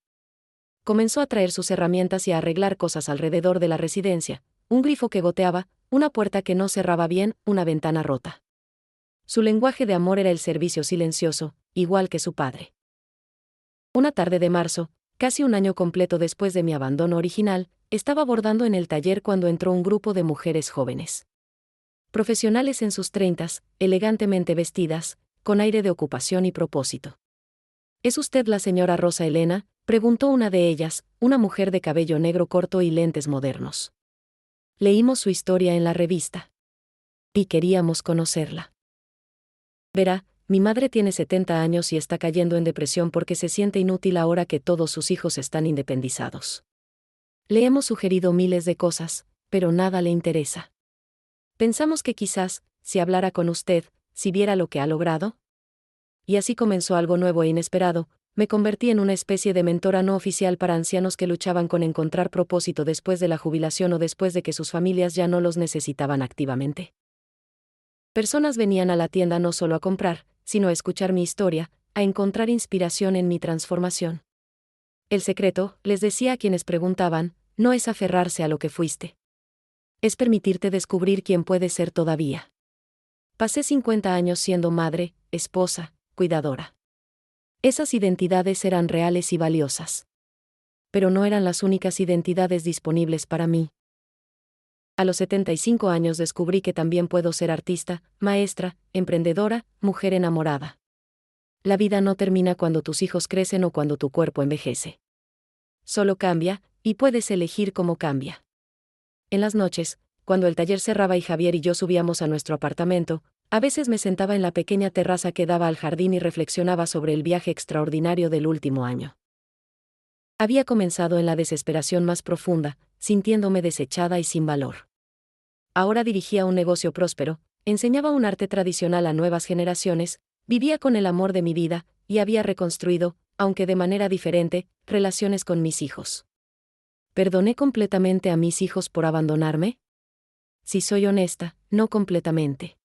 A: Comenzó a traer sus herramientas y a arreglar cosas alrededor de la residencia, un grifo que goteaba, una puerta que no cerraba bien, una ventana rota. Su lenguaje de amor era el servicio silencioso, igual que su padre. Una tarde de marzo, casi un año completo después de mi abandono original, estaba bordando en el taller cuando entró un grupo de mujeres jóvenes. Profesionales en sus 30, elegantemente vestidas, con aire de ocupación y propósito. ¿Es usted la señora Rosa Elena?, preguntó una de ellas, una mujer de cabello negro corto y lentes modernos. Leímos su historia en la revista. Y queríamos conocerla. Verá, mi madre tiene 70 años y está cayendo en depresión porque se siente inútil ahora que todos sus hijos están independizados. Le hemos sugerido miles de cosas, pero nada le interesa. Pensamos que quizás, si hablara con usted, si viera lo que ha logrado. Y así comenzó algo nuevo e inesperado. Me convertí en una especie de mentora no oficial para ancianos que luchaban con encontrar propósito después de la jubilación o después de que sus familias ya no los necesitaban activamente. Personas venían a la tienda no solo a comprar, sino a escuchar mi historia, a encontrar inspiración en mi transformación. El secreto, les decía a quienes preguntaban, no es aferrarse a lo que fuiste. Es permitirte descubrir quién puedes ser todavía. Pasé 50 años siendo madre, esposa, cuidadora. Esas identidades eran reales y valiosas. Pero no eran las únicas identidades disponibles para mí. A los 75 años descubrí que también puedo ser artista, maestra, emprendedora, mujer enamorada. La vida no termina cuando tus hijos crecen o cuando tu cuerpo envejece. Solo cambia, y puedes elegir cómo cambia. En las noches, cuando el taller cerraba y Javier y yo subíamos a nuestro apartamento, a veces me sentaba en la pequeña terraza que daba al jardín y reflexionaba sobre el viaje extraordinario del último año. Había comenzado en la desesperación más profunda, sintiéndome desechada y sin valor. Ahora dirigía un negocio próspero, enseñaba un arte tradicional a nuevas generaciones, vivía con el amor de mi vida, y había reconstruido, aunque de manera diferente, relaciones con mis hijos. ¿Perdoné completamente a mis hijos por abandonarme? Si soy honesta, no completamente.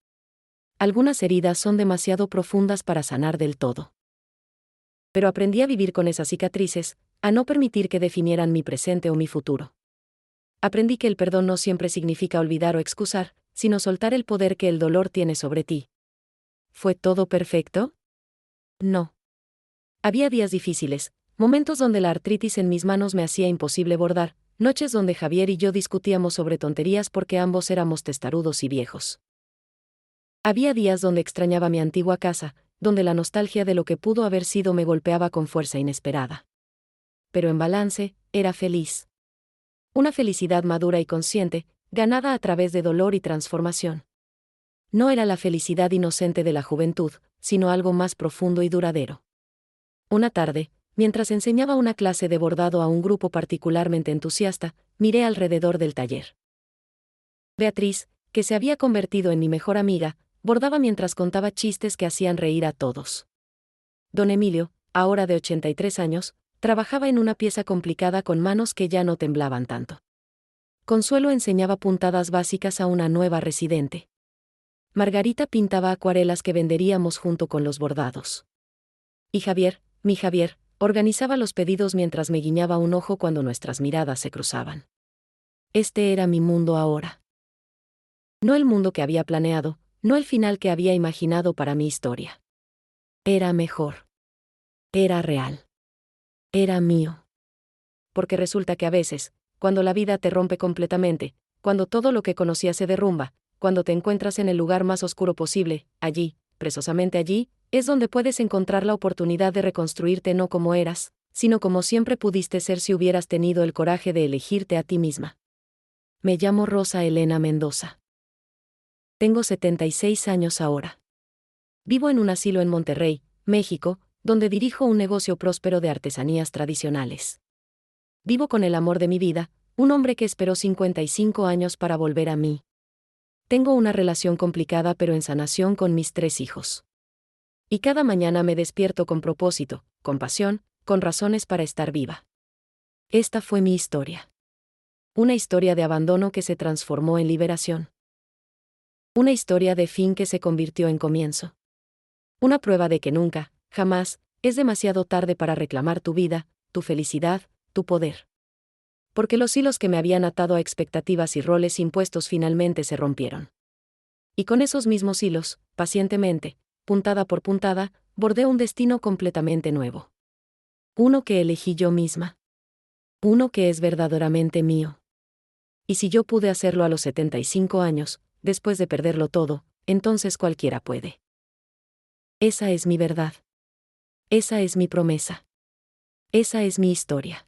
A: Algunas heridas son demasiado profundas para sanar del todo. Pero aprendí a vivir con esas cicatrices, a no permitir que definieran mi presente o mi futuro. Aprendí que el perdón no siempre significa olvidar o excusar, sino soltar el poder que el dolor tiene sobre ti. ¿Fue todo perfecto? No. Había días difíciles, momentos donde la artritis en mis manos me hacía imposible bordar, noches donde Javier y yo discutíamos sobre tonterías porque ambos éramos testarudos y viejos. Había días donde extrañaba mi antigua casa, donde la nostalgia de lo que pudo haber sido me golpeaba con fuerza inesperada. Pero en balance, era feliz. Una felicidad madura y consciente, ganada a través de dolor y transformación. No era la felicidad inocente de la juventud, sino algo más profundo y duradero. Una tarde, mientras enseñaba una clase de bordado a un grupo particularmente entusiasta, miré alrededor del taller. Beatriz, que se había convertido en mi mejor amiga, bordaba mientras contaba chistes que hacían reír a todos. Don Emilio, ahora de 83 años, trabajaba en una pieza complicada con manos que ya no temblaban tanto. Consuelo enseñaba puntadas básicas a una nueva residente. Margarita pintaba acuarelas que venderíamos junto con los bordados. Y Javier, mi Javier, organizaba los pedidos mientras me guiñaba un ojo cuando nuestras miradas se cruzaban. Este era mi mundo ahora. No el mundo que había planeado, no el final que había imaginado para mi historia. Era mejor. Era real. Era mío. Porque resulta que a veces, cuando la vida te rompe completamente, cuando todo lo que conocías se derrumba, cuando te encuentras en el lugar más oscuro posible, allí, precisamente allí, es donde puedes encontrar la oportunidad de reconstruirte no como eras, sino como siempre pudiste ser si hubieras tenido el coraje de elegirte a ti misma. Me llamo Rosa Elena Mendoza. Tengo 76 años ahora. Vivo en un asilo en Monterrey, México, donde dirijo un negocio próspero de artesanías tradicionales. Vivo con el amor de mi vida, un hombre que esperó 55 años para volver a mí. Tengo una relación complicada pero en sanación con mis 3 hijos. Y cada mañana me despierto con propósito, con pasión, con razones para estar viva. Esta fue mi historia. Una historia de abandono que se transformó en liberación. Una historia de fin que se convirtió en comienzo. Una prueba de que nunca, jamás, es demasiado tarde para reclamar tu vida, tu felicidad, tu poder. Porque los hilos que me habían atado a expectativas y roles impuestos finalmente se rompieron. Y con esos mismos hilos, pacientemente, puntada por puntada, bordé un destino completamente nuevo. Uno que elegí yo misma. Uno que es verdaderamente mío. Y si yo pude hacerlo a los 75 años, después de perderlo todo, entonces cualquiera puede. Esa es mi verdad. Esa es mi promesa. Esa es mi historia.